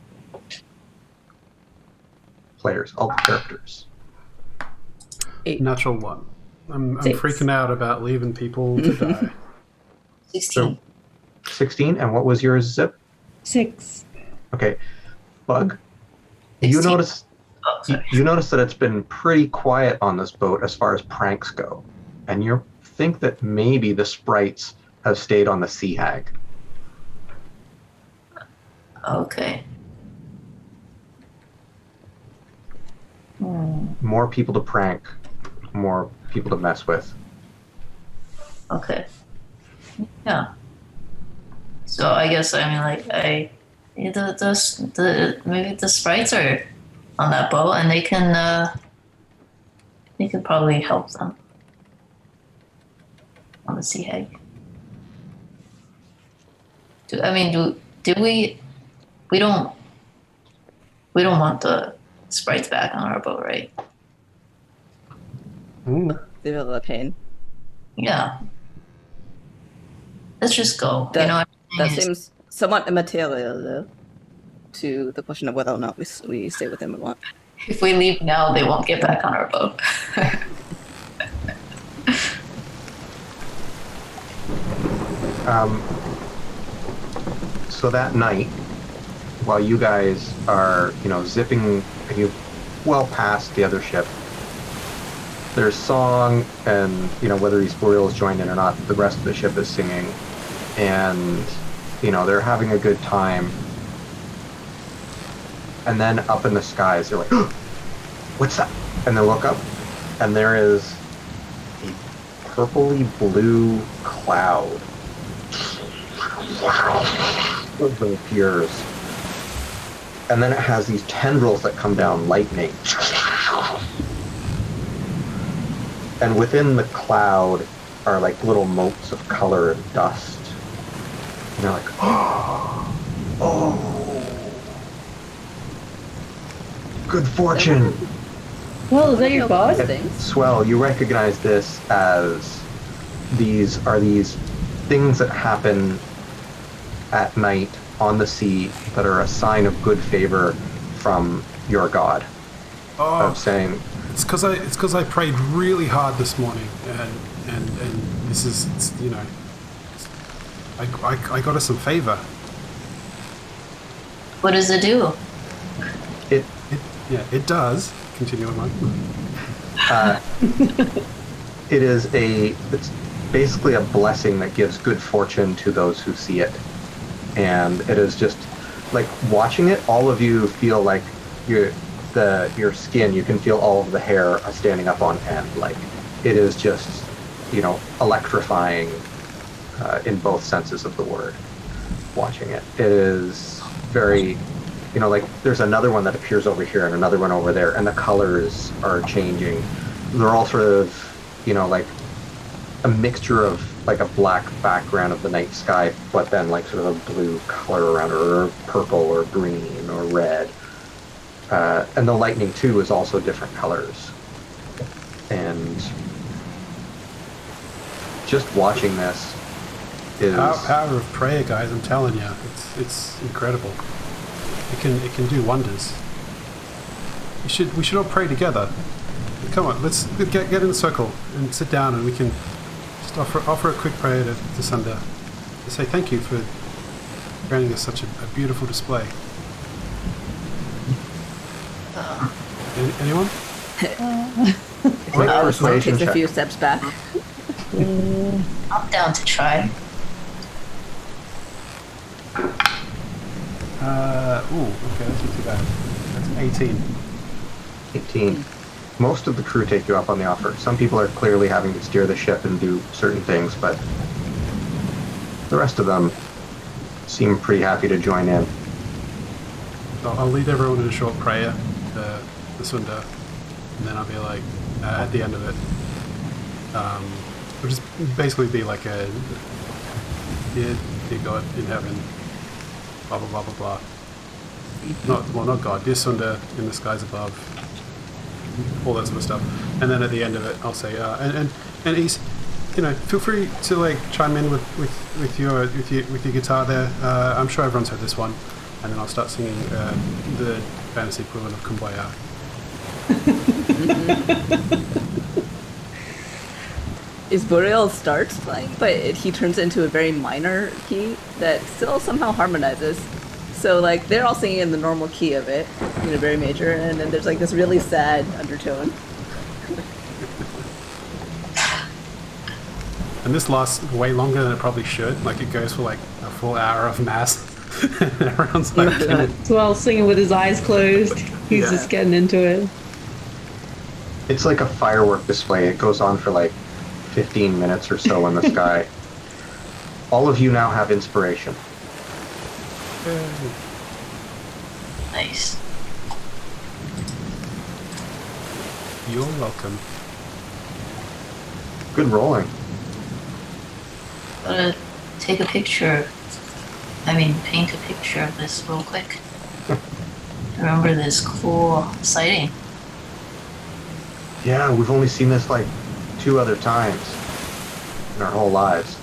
Players, all the characters. 8. Natural 1. I'm 6. freaking out about leaving people to die. 16. 16, and what was yours, Zip? 6. Okay. Bug, you 16. notice Oh, sorry. you notice that it's been pretty quiet on this boat as far as pranks go, and you think that maybe the sprites have stayed on the Sea Hag. Okay. More people to prank, more people to mess with. Okay. Yeah. So I guess maybe the sprites are on that boat and they can probably help them on the Sea Hag. Do we don't want the sprites back on our boat, right? Ooh. They were a pain. Yeah. Let's just go. That It's- seems somewhat immaterial, though, to the question of whether or not we stay with him or not. if we leave now, they won't get back on our boat. So that night, while you guys are, zipping you well past the other ship, there's song, and whether Esporio is joined in or not, the rest of the ship is singing, and they're having a good time. And then up in the skies, they're like, oh, "What's that?" And they look up, and there is a purpley blue cloud appears. And then it has these tendrils that come down, lightning. And within the cloud are like little motes of color and dust. And they're like, oh, good fortune. Well, is that your god? Things. Swell, you recognize this as these things that happen at night on the sea that are a sign of good favor from your god. Oh, Of saying, it's because I prayed really hard this morning, and this is, you know, I got us some favor. What does it do? It does. Continue on. It's basically a blessing that gives good fortune to those who see it. And it is just like watching it, all of you feel like your skin, you can feel all of the hair standing up on end. Like it is just, you know, electrifying in both senses of the word, watching it. It is very, you know, like there's another one that appears over here and another one over there, and the colors are changing. They're all sort of, you know, like a mixture of like a black background of the night sky, but then like sort of a blue color around it, or purple or green or red. And the lightning too is also different colors. And just watching this is Power of prayer, guys! I'm telling you, it's incredible. It can do wonders. We should all pray together. Come on, let's get in a circle and sit down, and we can just offer a quick prayer to Sunda, to say thank you for granting us such a beautiful display. Anyone? Make a persuasion Takes a check. few steps back. I'm down to try. Okay, that's not too bad. That's 18. 18. Most of the crew take you up on the offer. Some people are clearly having to steer the ship and do certain things, but the rest of them seem pretty happy to join in. So I'll lead everyone in a short prayer, the Sunda, and then I'll be like, at the end of it, it'll just basically be like a, dear God in heaven, blah blah blah blah blah. Not God, dear Sunda in the skies above, all that sort of stuff. And then at the end of it, I'll say, and he's, you know, feel free to like chime in with your guitar there. I'm sure everyone's heard this one. And then I'll start singing the fantasy equivalent of Kumbaya. Is Boreal starts playing, but he turns into a very minor key that still somehow harmonizes. So like they're all singing in the normal key of it, you know, very major, and then there's like this really sad undertone. And this lasts way longer than it probably should. Like it goes for like a full hour of mass. And everyone's like, Swell singing with his eyes closed. He's Yeah. just getting into it. It's like a firework display. It goes on for like 15 minutes or so in the sky. All of you now have inspiration. Nice. you're welcome. Good rolling. Gotta take a picture. Paint a picture of this real quick. Remember this cool sighting. Yeah, we've only seen this like 2 other times in our whole lives.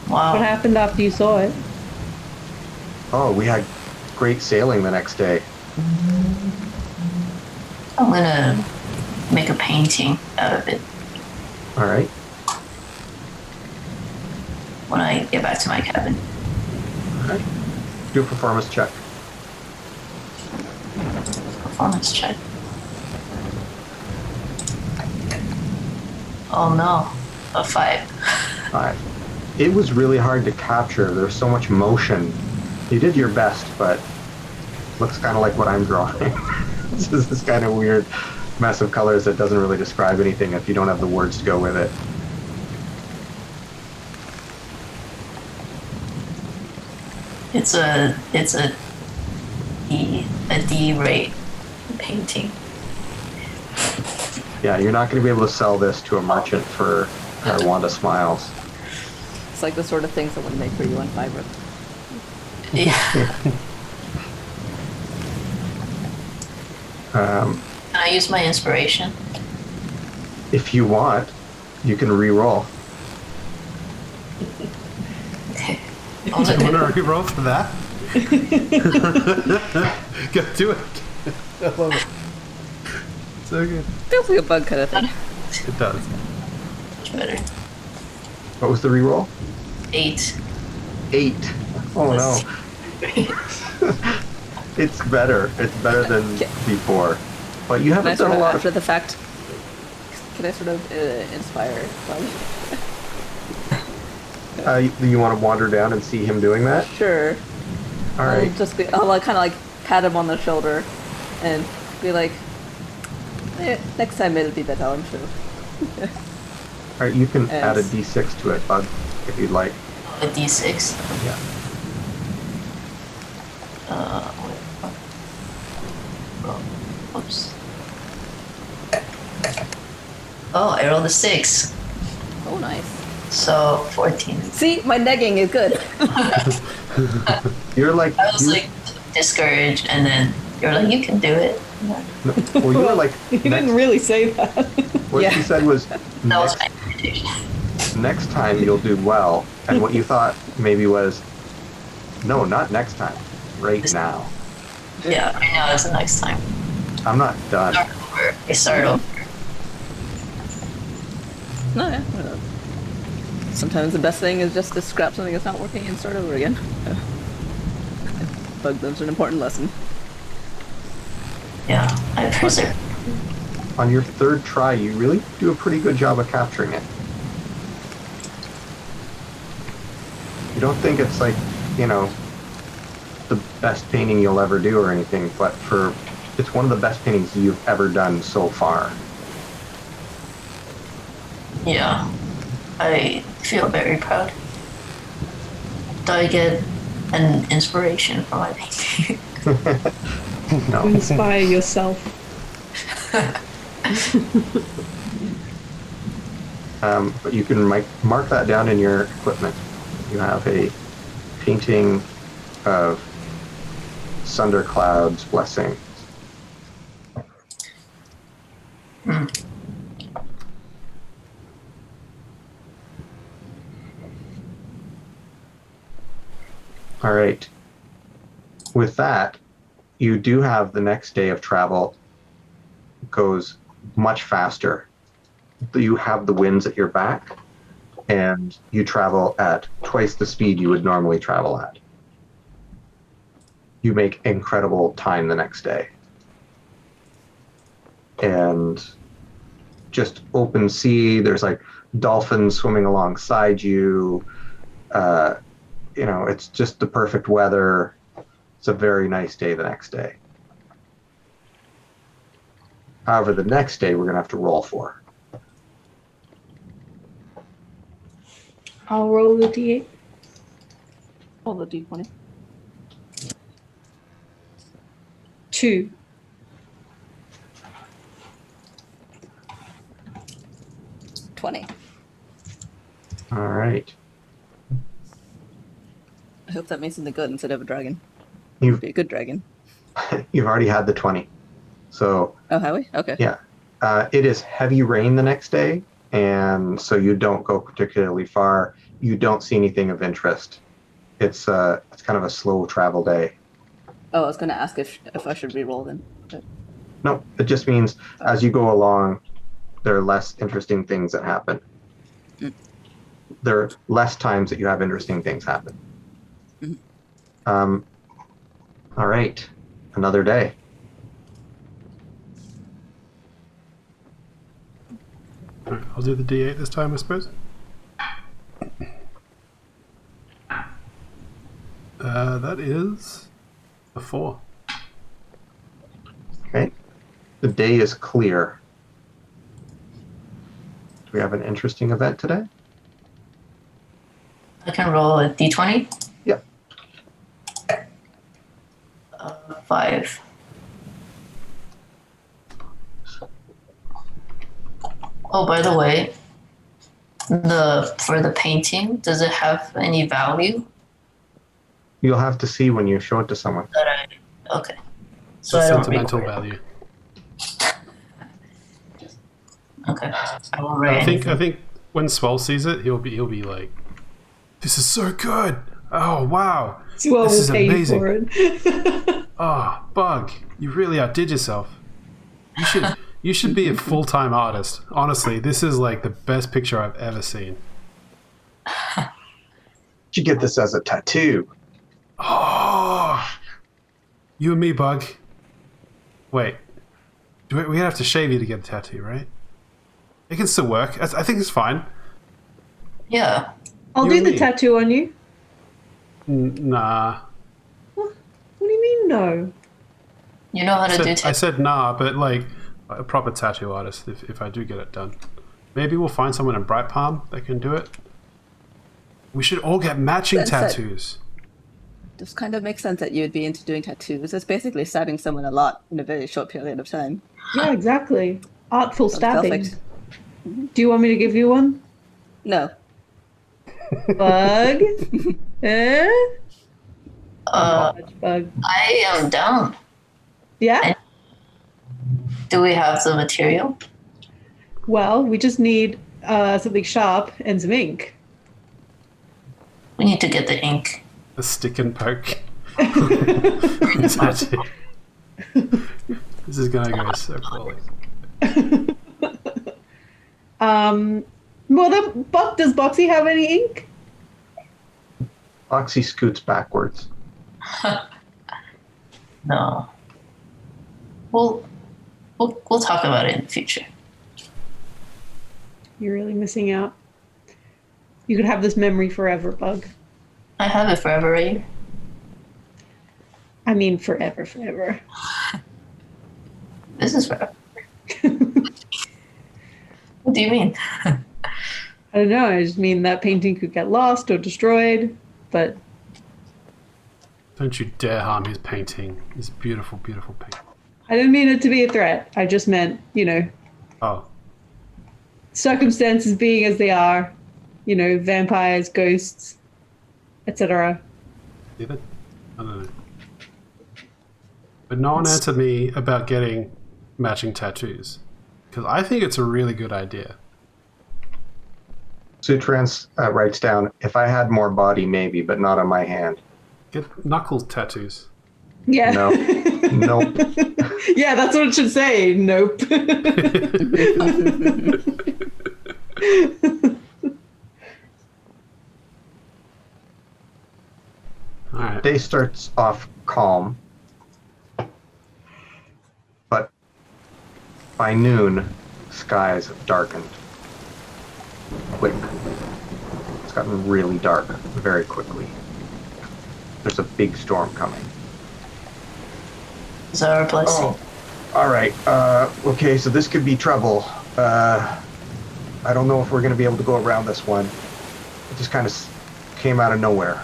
Wow. What happened after you saw it? Oh, we had great sailing the next day. I'm gonna make a painting out of it All right. when I get back to my cabin. Okay. Do a performance check. Performance check. Oh no, a 5. 5. It was really hard to capture. There's so much motion. You did your best, but looks kind of like what I'm drawing. This is this kind of weird mess of colors that doesn't really describe anything if you don't have the words to go with it. It's a D rate painting. Yeah, you're not going to be able to sell this to a merchant for Wanda Smiles. It's like the sort of things that would make for you on Fiverr. Yeah. Can I use my inspiration? If you want, you can re-roll. Do you want to re-roll for that? Go do it. I love it. So good. Feels like a bug kind of thing. It does. Much better. What was the re-roll? 8. 8. Oh no. It's better. It's better than before. But you Can I haven't sort done a of, lot after of... the fact, can I sort of inspire Bug? you want to wander down and see him doing that? Sure. All right. I'll like, kind of like pat him on the shoulder and be like, next time it'll be better, I'm sure. All right, you can And- add a d6 to it, Bug, if you'd like. A D6. Yeah. Oops. Oh, I rolled a 6. Oh, nice. So 14. See, my negging is good. You're like... I was like discouraged, and then you're like, you can do it. Well, you were like... You didn't really say that. What Yeah. she said was, That was my invitation. next time you'll do well. And what you thought maybe was, no, not next time. Right now. Yeah, I know it's the next time. I'm not done. Start over. I start over. No, yeah. Sometimes the best thing is just to scrap something that's not working and start over again. Bug learns an important lesson. Yeah, I persevere. On your third try, you really do a pretty good job of capturing it. You don't think it's like, you know, the best painting you'll ever do or anything, but it's one of the best paintings you've ever done so far. Yeah, I feel very proud. Do I get an inspiration for my painting? No. Inspire yourself. But you can mark that down in your equipment. You have a painting of Sundercloud's blessing. All right. With that, you do have the next day of travel goes much faster. You have the winds at your back, and you travel at twice the speed you would normally travel at. You make incredible time the next day. And just open sea, there's like dolphins swimming alongside you. You know, it's just the perfect weather. It's a very nice day the next day. However, the next day we're going to have to roll for. I'll roll the d8. Roll the d20. 2. 20. All right. I hope that means something good instead of a dragon. You've Be a good dragon. you've already had the 20. So Oh, have we? Okay. yeah, it is heavy rain the next day, and so you don't go particularly far. You don't see anything of interest. It's kind of a slow travel day. Oh, I was going to ask if I should re-roll then. But... No, it just means as you go along, there are less interesting things that happen. There are less times that you have interesting things happen. All right, another day. All right, I'll do the D8 this time, I suppose. That is a 4. Okay, the day is clear. Do we have an interesting event today? I can roll a d20. Yep. 5. Oh, by the way, for the painting, does it have any value You'll have to see when you show it to someone. that I? Okay. So The I don't sentimental record it. value. Okay. I won't write I think anything. when Swell sees it, he'll be like, "This is so good! Oh wow, Swell this will is pay amazing! for it. Oh, Bug, you really outdid yourself. You should be a full-time artist. Honestly, this is like the best picture I've ever seen." You get this as a tattoo. Oh, you and me, Bug. Wait, we have to shave you to get a tattoo, right? It can still work. I think it's fine. Yeah. I'll You do and the me. tattoo on you. Nah. What do you mean no? You know how to do I said nah, but like a proper tattoo artist if I do get it done. Maybe we'll find someone in Bright Palm that can do it. We should all get matching That's it. tattoos. Just kind of makes sense that you would be into doing tattoos. It's basically stabbing someone a lot in a very short period of time. Yeah, exactly. Artful Sounds stabbing. perfect. Do you want me to give you one? No. Bug? Eh? Bug. I am down. Yeah? Do we have the material? Well, we just need something sharp and some ink. We need to get the ink. A stick and poke. Tattoo. This is gonna go so poorly. Well, then, does Boxy have any ink? Oxy scoots backwards. No. We'll talk about it in the future. You're really missing out. You could have this memory forever, Bug. I have it forever, right? I mean, forever, forever. This is forever. What do you mean? I don't know. I just mean that painting could get lost or destroyed, but Don't you dare harm his painting. His beautiful, beautiful painting. I didn't mean it to be a threat. I just meant, Oh, circumstances being as they are, vampires, ghosts, etc. did it? I don't know. But no one answered me about getting matching tattoos. Because I think it's a really good idea. Sutrans writes down, if I had more body, maybe, but not on my hand. Get knuckle tattoos. Yeah. No. Nope. Yeah, that's what it should say. Nope. Alright. Day starts off calm, but by noon, skies have darkened. Quick. It's gotten really dark very quickly. There's a big storm coming. Is that our blessing? Oh, all right. Okay, so this could be trouble. I don't know if we're going to be able to go around this one. It just kind of came out of nowhere.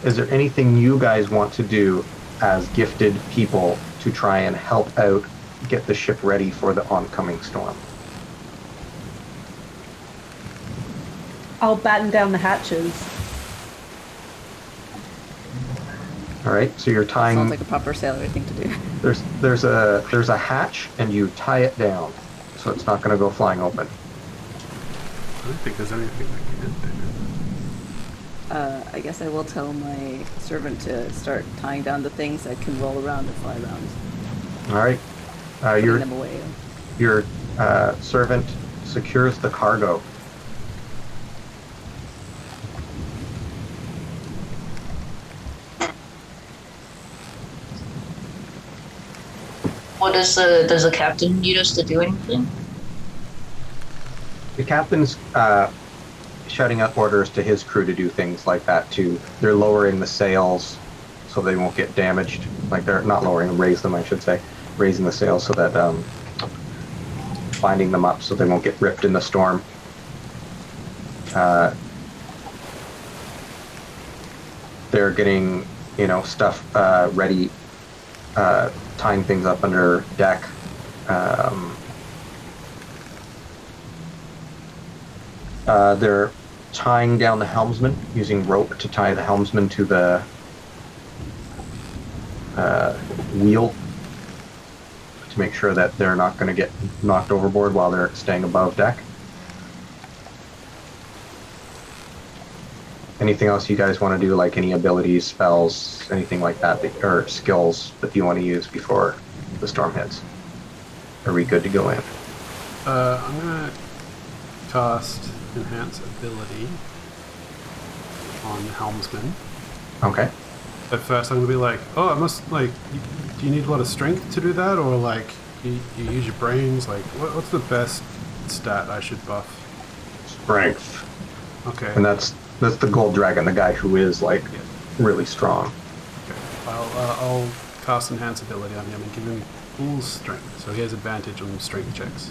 Is there anything you guys want to do as gifted people to try and help out, get the ship ready for the oncoming storm? I'll batten down the hatches. All right, so you're tying. Sounds like a proper sailor thing to do. There's a hatch, and you tie it down, so it's not going to go flying open. I don't think there's anything I can do. I guess I will tell my servant to start tying down the things that can roll around and fly around. All right, Putting them away. your servant secures the cargo. What does the captain need us to do anything? The captain's shouting out orders to his crew to do things like that too. They're lowering the sails so they won't get damaged. Like they're not lowering them, raise them, I should say. Raising the sails so that binding them up so they won't get ripped in the storm. they're getting, stuff ready, tying things up under deck. They're tying down the helmsman, using rope to tie the helmsman to the wheel to make sure that they're not going to get knocked overboard while they're staying above deck. Anything else you guys want to do, like any abilities, spells, anything like that, or skills that you want to use before the storm hits? Are we good to go in? I'm going to cast Enhance Ability on Helmsman. Okay. At first I'm going to be like, oh, I must, like, do you need a lot of strength to do that? Or, like, you use your brains? Like, what's the best stat I should buff? Strength. Okay. And that's the gold dragon, the guy who is, like, really strong. Okay. I'll cast Enhance Ability on him and give him full strength. So he has advantage on strength checks.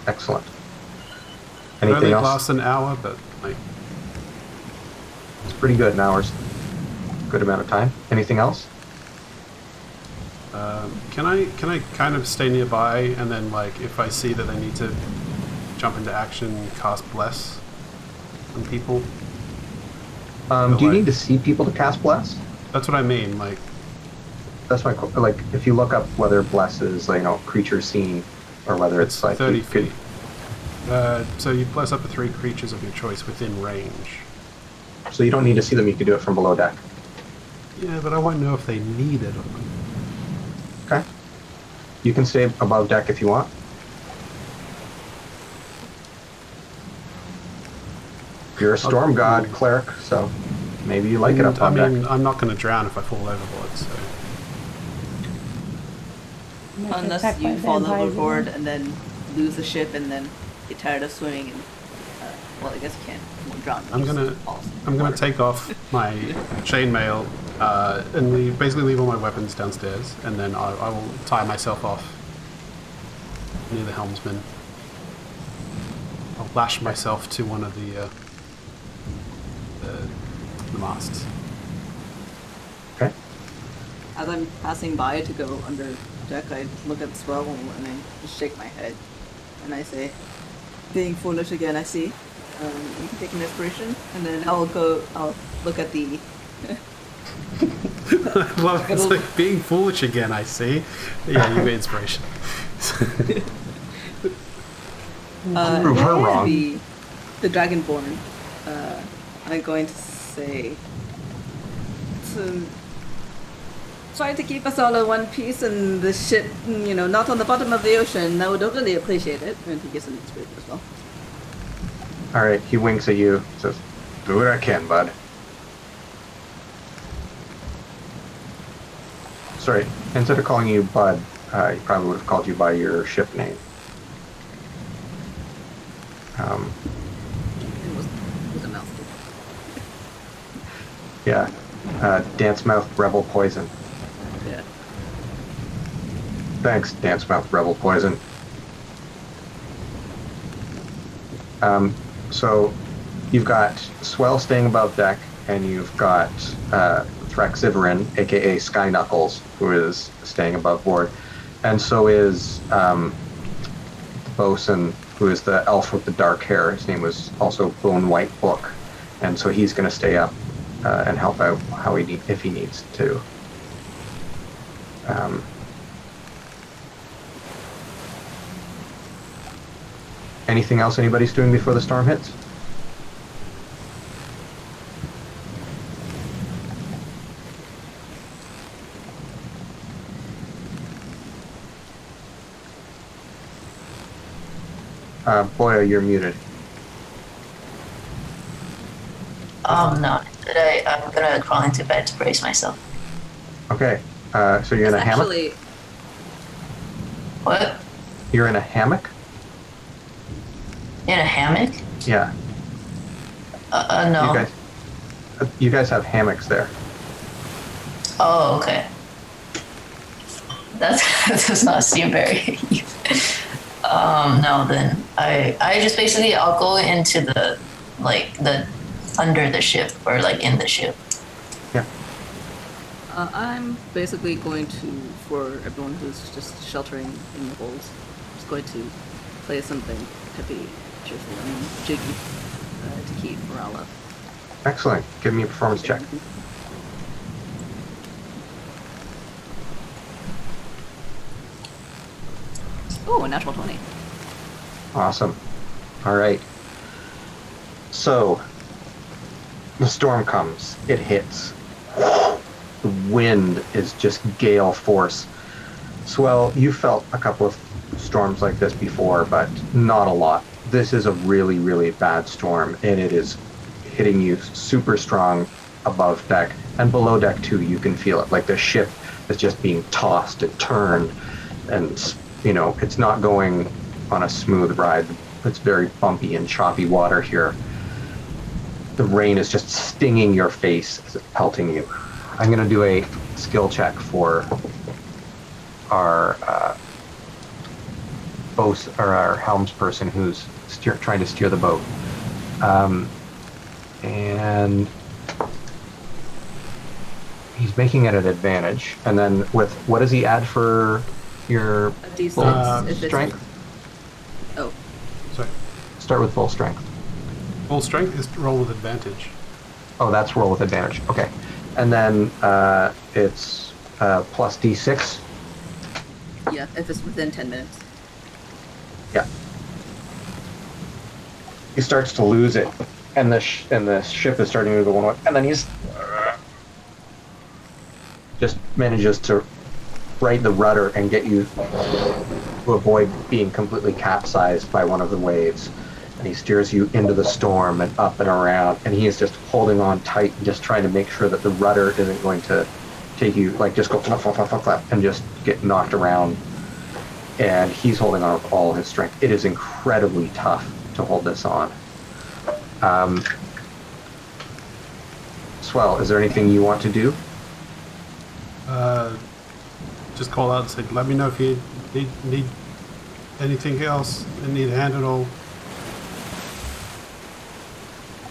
Excellent. It Anything only else? lasts an hour, but, like... It's pretty good, an hour's good amount of time. Anything else? Can I kind of stay nearby and then, like, if I see that they need to jump into action, cast Bless on people? Do you need to see people to cast Bless? That's what I mean, like... That's my like. If you look up whether Bless is, creature seen, or whether it's like 30 feet. So you bless up to 3 creatures of your choice within range. So you don't need to see them. You can do it from below deck. Yeah, but I won't know if they need it or not. Okay. You can stay above deck if you want. You're a storm god cleric, so maybe you like it up on deck. I'm not going to drown if I fall overboard, so... Unless you fall overboard and then lose the ship and then get tired of swimming and well, I guess you can't. You won't drown. I'm gonna take off my chainmail and basically leave all my weapons downstairs, and then I will tie myself off near the helmsman. I'll lash myself to one of the masts. Okay. As I'm passing by to go under deck, I look at the swell and I just shake my head and I say, "Being foolish again, I see. You can take an inspiration, and then I'll look at the." I love it. It's like being foolish again, I see. Yeah, you get inspiration. Prove her wrong. The Dragonborn. I'm going to say to try to keep us all in one piece and the ship, not on the bottom of the ocean. I would really appreciate it. And he gets an inspiration as well. All right. He winks at you. Says, "Do what I can, bud." Sorry. Instead of calling you bud, he probably would have called you by your ship name. It was a mouthful. Yeah. Dance Mouth Rebel Poison. Yeah. Thanks, Dance Mouth Rebel Poison. So you've got Swell staying above deck, and you've got Thraxiverin, aka Sky Knuckles, who is staying above board, and so is the bosun, who is the elf with the dark hair. His name was also Bone White Book, and so he's going to stay up and help out if he needs to. Anything else anybody's doing before the storm hits? Boya, you're muted. No. I'm gonna crawl into bed to brace myself. Okay. So you're in a hammock? What? You're in a hammock? In a hammock? Yeah. No. You guys have hammocks there. Oh, okay. That does not seem very. No. Then I just basically I'll go into the under the ship or like in the ship. I'm basically going to, for everyone who's just sheltering in the holes, just going to play something happy, cheerful, and jiggy to keep morale up. Excellent. Give me a performance check. Oh, a natural 20. Awesome. All right. So, the storm comes. It hits. The wind is just gale force. Swell, you felt a couple of storms like this before, but not a lot. This is a really, really bad storm, and it is hitting you super strong above deck. And below deck, too, you can feel it. Like the ship is just being tossed and turned, and, you know, it's not going on a smooth ride. It's very bumpy and choppy water here. The rain is just stinging your face as it's pelting you. I'm going to do a skill check for our our helms person who's trying to steer the boat. And he's making it an advantage. And then with, what does he add for your A D6 if it's- strength? Oh, Sorry. Start with full strength. Full strength is to roll with advantage. Oh, that's roll with advantage. Okay. And then it's plus D6. yeah, if it's within 10 minutes. Yeah. He starts to lose it, and the ship is starting to go one way, and then he's just manages to right the rudder and get you to avoid being completely capsized by one of the waves. And he steers you into the storm and up and around, and he is just holding on tight and just trying to make sure that the rudder isn't going to take you, like, just go flap, flap, flap, flap, flap, and just get knocked around. And he's holding on with all his strength. It is incredibly tough to hold this on. Swell, is there anything you want to do? Just call out and say, let me know if you need anything else and need a hand at all.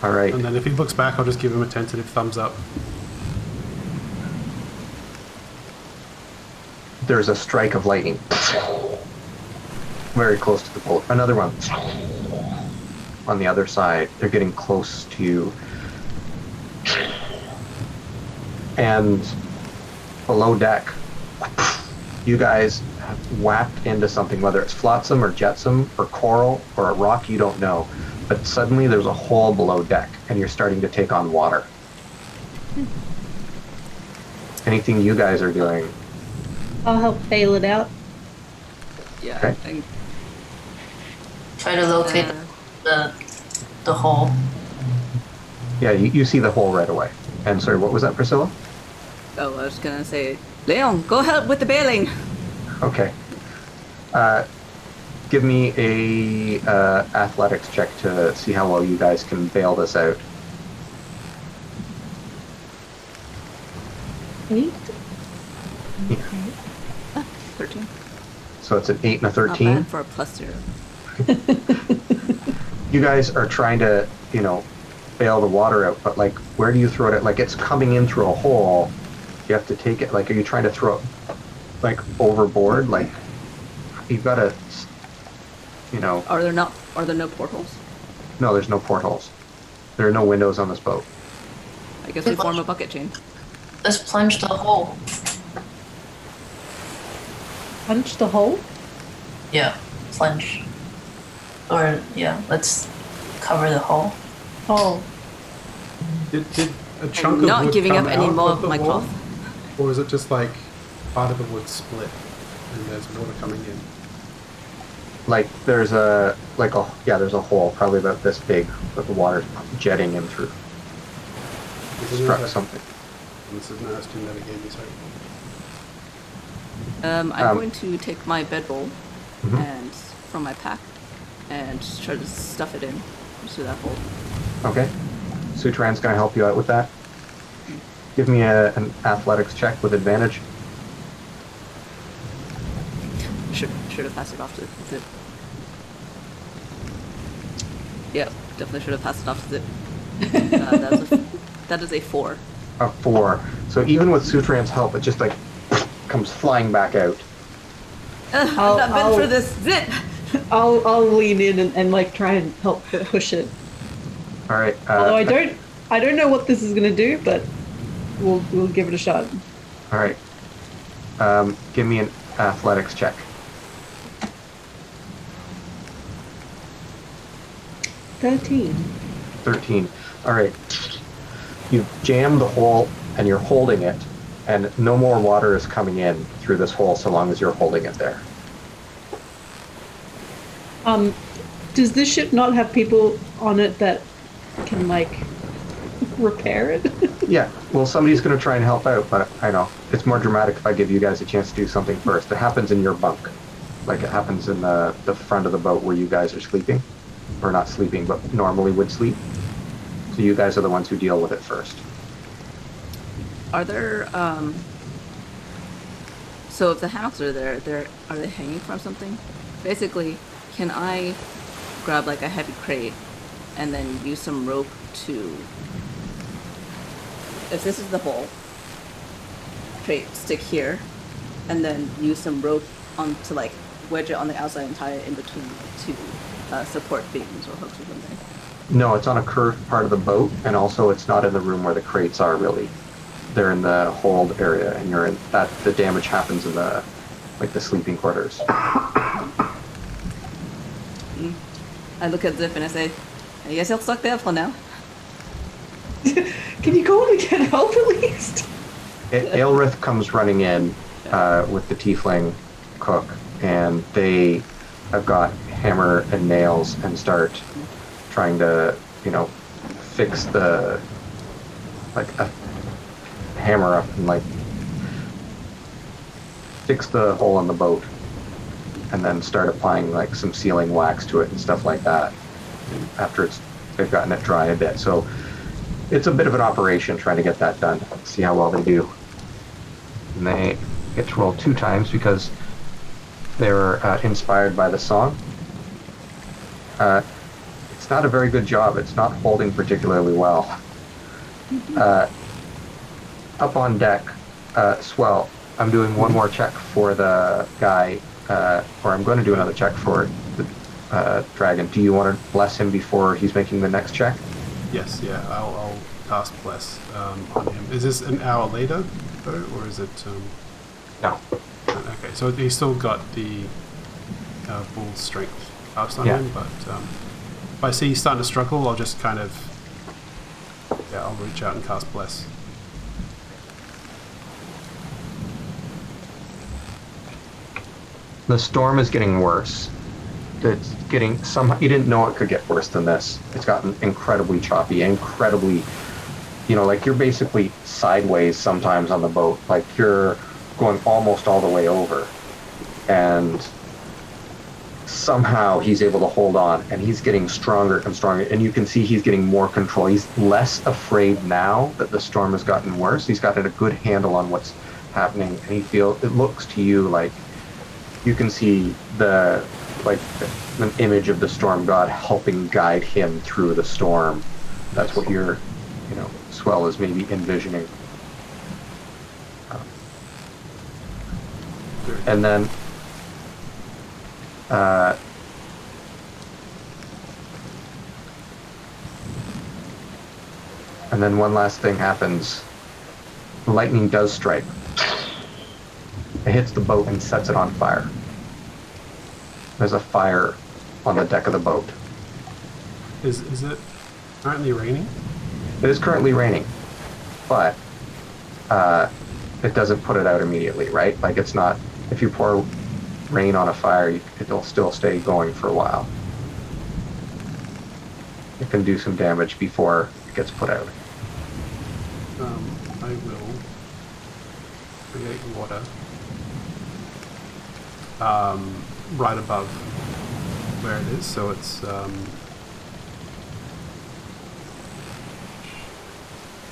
All right. And then if he looks back, I'll just give him a tentative thumbs up. There's a strike of lightning. Very close to the boat. Another one. On the other side. They're getting close to you. And below deck, you guys have whacked into something, whether it's flotsam or jetsam or coral or a rock, you don't know. But suddenly there's a hole below deck and you're starting to take on water. Anything you guys are doing? I'll help bail it out. Yeah, Okay. I think. Try to locate the hole. Yeah, you see the hole right away. And sorry, what was that, Priscilla? Oh, I was gonna say, Leon, go help with the bailing. Okay. Give me a athletics check to see how well you guys can bail this out. 8? Yeah. 13. So it's an 8 and a Not 13. bad for a +0. You guys are trying to, bail the water out, but like, where do you throw it at? Like, it's coming in through a hole. You have to take it. Like, are you trying to throw it, like, overboard? Like, you've got to, Are there no portholes? No, there's no portholes. There are no windows on this boat. I guess we form a bucket chain. Let's plunge the hole. Punch the hole? Yeah, plunge. Or, yeah, let's cover the hole. Oh. Did a chunk I'm of not wood giving come up any out more of of the my hole? cloth. Or is it just like part of the wood split and there's water coming in? Like, there's a hole probably about this big with the water jetting in through. Isn't Struck that- something. This is an asking that it gave me, sorry. I'm Um, going to take my bedroll Mhm. and from my pack and just try to stuff it in into that hole. Okay. Sutran's going to help you out with that. Give me an athletics check with advantage. Should have passed it off to Zip. Yeah, definitely should have passed it off to Zip. That is a 4. A 4. So even with Sutran's help, it just like comes flying back out. I'm not meant for this. Zip. I'll lean in and like try and help push it. All right. Although I don't know what this is gonna do, but we'll give it a shot. All right. Give me an athletics check. 13. 13. All right. You've jammed the hole and you're holding it, and no more water is coming in through this hole so long as you're holding it there. Does this ship not have people on it that can like repair it? Yeah. Well, somebody's going to try and help out, but I know it's more dramatic if I give you guys a chance to do something first. It happens in your bunk, like it happens in the front of the boat where you guys are sleeping, or not sleeping, but normally would sleep. So you guys are the ones who deal with it first. Are there so if the hammocks are there, are they hanging from something? Basically, can I grab like a heavy crate and then use some rope to, if this is the hole, crate stick here, and then use some rope on to like wedge it on the outside and tie it in between to support beams or hooks or something? No, it's on a curved part of the boat, and also it's not in the room where the crates are really. They're in the hold area, and you're in that. The damage happens in the sleeping quarters. I look at Zip and I say, I guess he'll suck there for now. Can you go and get help at least? Aelrith comes running in with the tiefling cook, and they have got hammer and nails and start trying to, fix the, a hammer up and fix the hole in the boat, and then start applying some sealing wax to it and stuff like that after they've gotten it dry a bit. So it's a bit of an operation trying to get that done. See how well they do. And they get to roll 2 times because they were inspired by the song. It's not a very good job. It's not holding particularly well. Up on deck, Swell, I'm doing one more check for the guy, or I'm going to do another check for the dragon. Do you want to bless him before he's making the next check? Yes, yeah, I'll cast bless on him. Is this an hour later, though, or is it... No. Okay, so he's still got the bull strength cast on him, but if I see he's starting to struggle, I'll just kind of... Yeah, I'll reach out and cast bless. The storm is getting worse. It's getting somehow, you didn't know it could get worse than this. It's gotten incredibly choppy, incredibly, you're basically sideways sometimes on the boat. Like you're going almost all the way over. And somehow he's able to hold on, and he's getting stronger and stronger. And you can see he's getting more control. He's less afraid now that the storm has gotten worse. He's gotten a good handle on what's happening. And it looks to you like you can see an image of the storm god helping guide him through the storm. That's what your, Swell is maybe envisioning. And then, one last thing happens. Lightning does strike. It hits the boat and sets it on fire. There's a fire on the deck of the boat. Is it currently raining? It is currently raining, but it doesn't put it out immediately, right? It's not, if you pour rain on a fire, it'll still stay going for a while. It can do some damage before it gets put out. I will create water right above where it is, so it's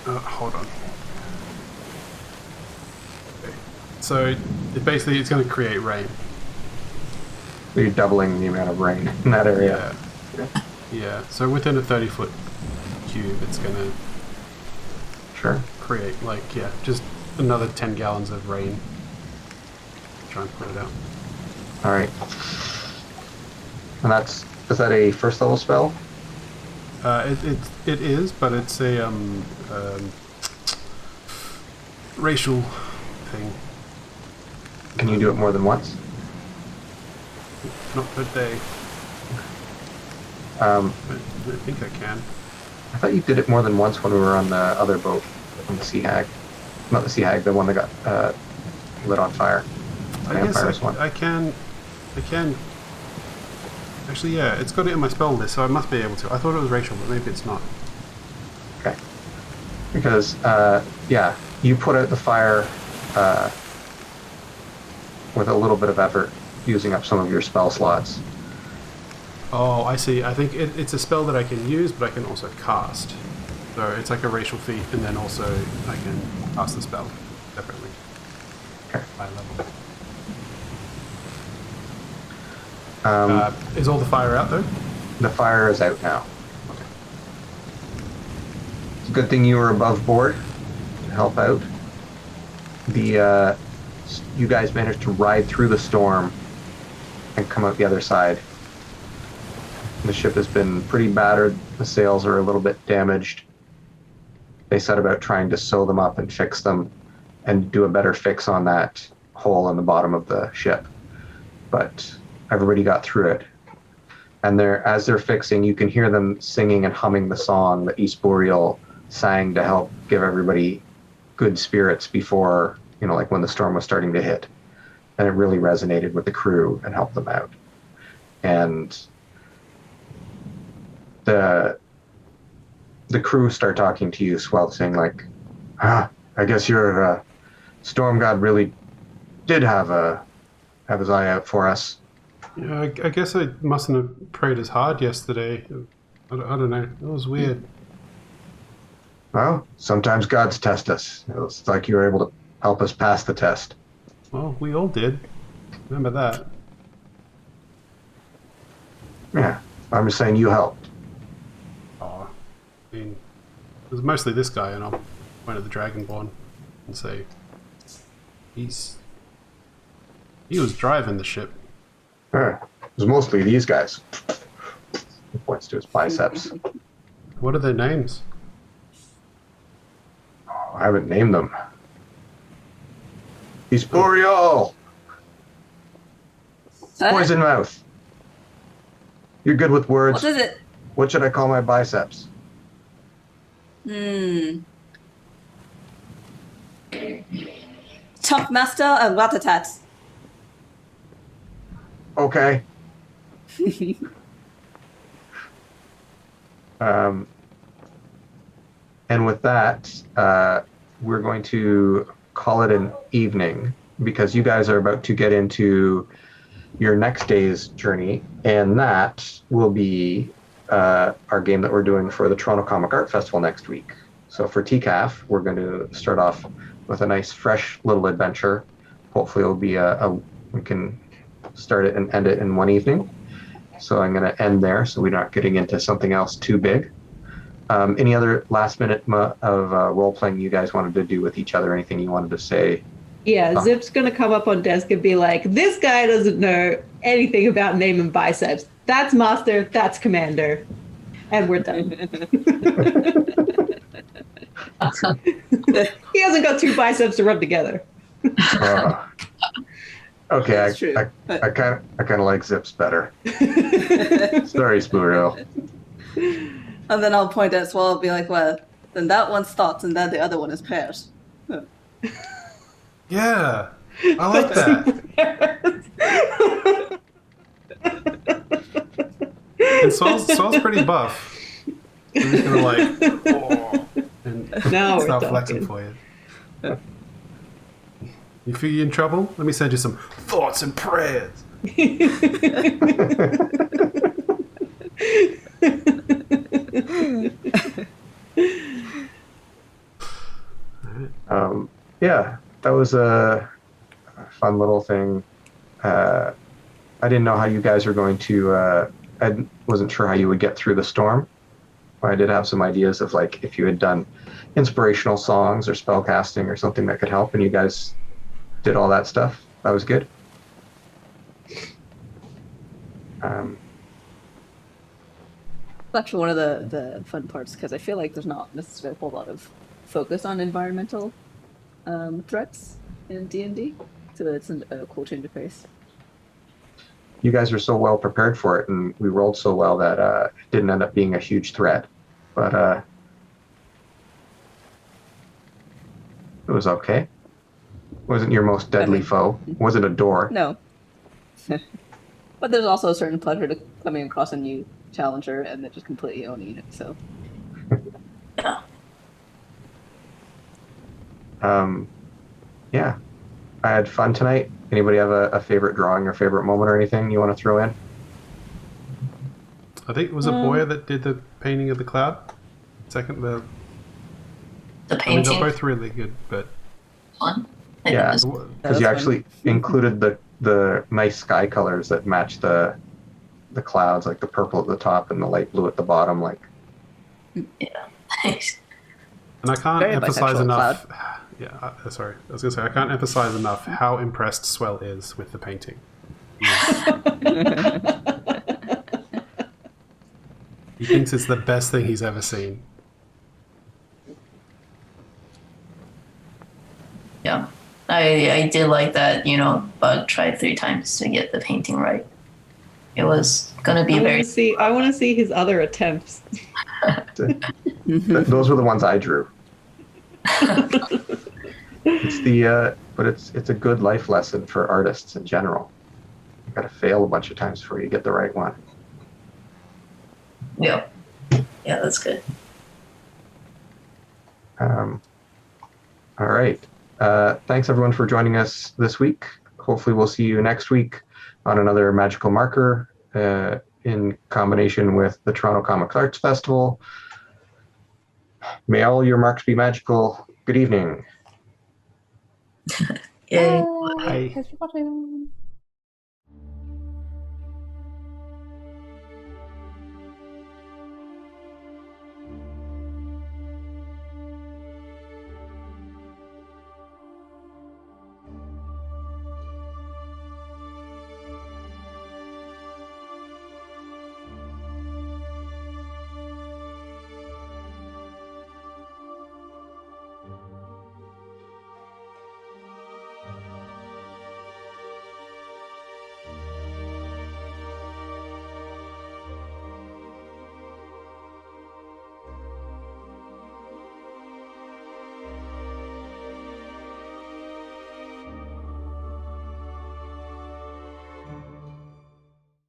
hold on. Okay. So it's going to create rain. So you're doubling the amount of rain in that area. Yeah. So within a 30-foot cube, it's going to... Sure. create, like, just another 10 gallons of rain. Try and put it out. All right. And is that a first level spell? It is, but it's a racial thing. Can you do it more than once? Not per day. I think I can. I thought you did it more than once when we were on the other boat, on the Sea Hag. Not the Sea Hag, the one that got lit on fire. The I guess Vampyr's one. I can. Actually, yeah, it's got it in my spell list, so I must be able to. I thought it was racial, but maybe it's not. Okay. Because, you put out the fire with a little bit of effort, using up some of your spell slots. Oh, I see. I think it's a spell that I can use, but I can also cast. So it's like a racial feat, and then also I can cast the spell separately. Okay. High level. Um, Is all the fire out, though? the fire is out now. It's a good thing you were above board to help out. You guys managed to ride through the storm and come out the other side. The ship has been pretty battered. The sails are a little bit damaged. They set about trying to sew them up and fix them and do a better fix on that hole in the bottom of the ship. But everybody got through it. And as they're fixing, you can hear them singing and humming the song that East Boreal sang to help give everybody good spirits before, like when the storm was starting to hit. And it really resonated with the crew and helped them out. And the crew start talking to you, Swell, saying like, I guess your storm god really did have his eye out for us. Yeah, I guess I mustn't have prayed as hard yesterday. I don't know. It was weird. Well, sometimes gods test us. It's like you were able to help us pass the test. Well, we all did. Remember that. Yeah, I'm just saying you helped. Oh, I mean, it was mostly this guy, and I'll point at the Dragonborn and say, he was driving the ship. It was mostly these guys. He points to his biceps. What are their names? Oh, I haven't named them. He's Boreal! Poison mouth. You're good with words. What is it? What should I call my biceps? Chunk Master and Ratatat. Okay. And with that, we're going to call it an evening because you guys are about to get into your next day's journey, and that will be our game that we're doing for the Toronto Comic Art Festival next week. So for TCAF, we're going to start off with a nice, fresh little adventure. Hopefully, it'll be we can start it and end it in one evening. So I'm going to end there, so we're not getting into something else too big. Any other last minute of role playing you guys wanted to do with each other? Anything you wanted to say? Yeah, Zip's going to come up on desk and be like, this guy doesn't know anything about naming biceps. That's master, that's commander. And we're done. He hasn't got two biceps to rub together. Okay, That's true, I kind of like Zips better. Sorry, Spooril. And then I'll point at Swell and be like, well, then that one's thoughts and then the other one is pairs. Yeah, I like that. And Saul's pretty buff. I'm just gonna and Now we're start talking. flexing for you. You feel you're in trouble? Let me send you some thoughts and prayers. Yeah, that was a fun little thing. I didn't know how you guys were going to. I wasn't sure how you would get through the storm, I did have some ideas of like if you had done inspirational songs or spell casting or something that could help, and you guys did all that stuff. That was good. That's actually one of the fun parts, because I feel like there's not necessarily a whole lot of focus on environmental threats in D&D, so it's a cool change of pace. You guys were so well prepared for it, and we rolled so well that it didn't end up being a huge threat. But it was okay. Wasn't your most deadly foe. Wasn't a door. No. But there's also a certain pleasure to coming across a new challenger and then just completely owning it, so. Yeah. I had fun tonight. Anybody have a favorite drawing or favorite moment or anything you want to throw in? I think it was a boy that did the painting of the cloud. Second, The I mean, painting they're both really good, but one. Yeah, Was, because That's you fun. actually included the nice sky colors that match the clouds, like the purple at the top and the light blue at the bottom. Like, thanks. and I can't Very emphasize bisexual enough. Yeah, sorry, I was gonna say I can't emphasize enough how impressed Swell is with the painting. He thinks it's the best thing he's ever seen. Yeah, I did like that. Bug tried 3 times to get the painting right. It was gonna be very. I want to see his other attempts. those were the ones I drew. But it's a good life lesson for artists in general. You got to fail a bunch of times before you get the right one. Yeah, that's good. All right. Thanks everyone for joining us this week. Hopefully we'll see you next week on another magical marker in combination with the Toronto Comic Arts Festival. May all your marks be magical. Good evening. Yay. Bye. Thanks for watching.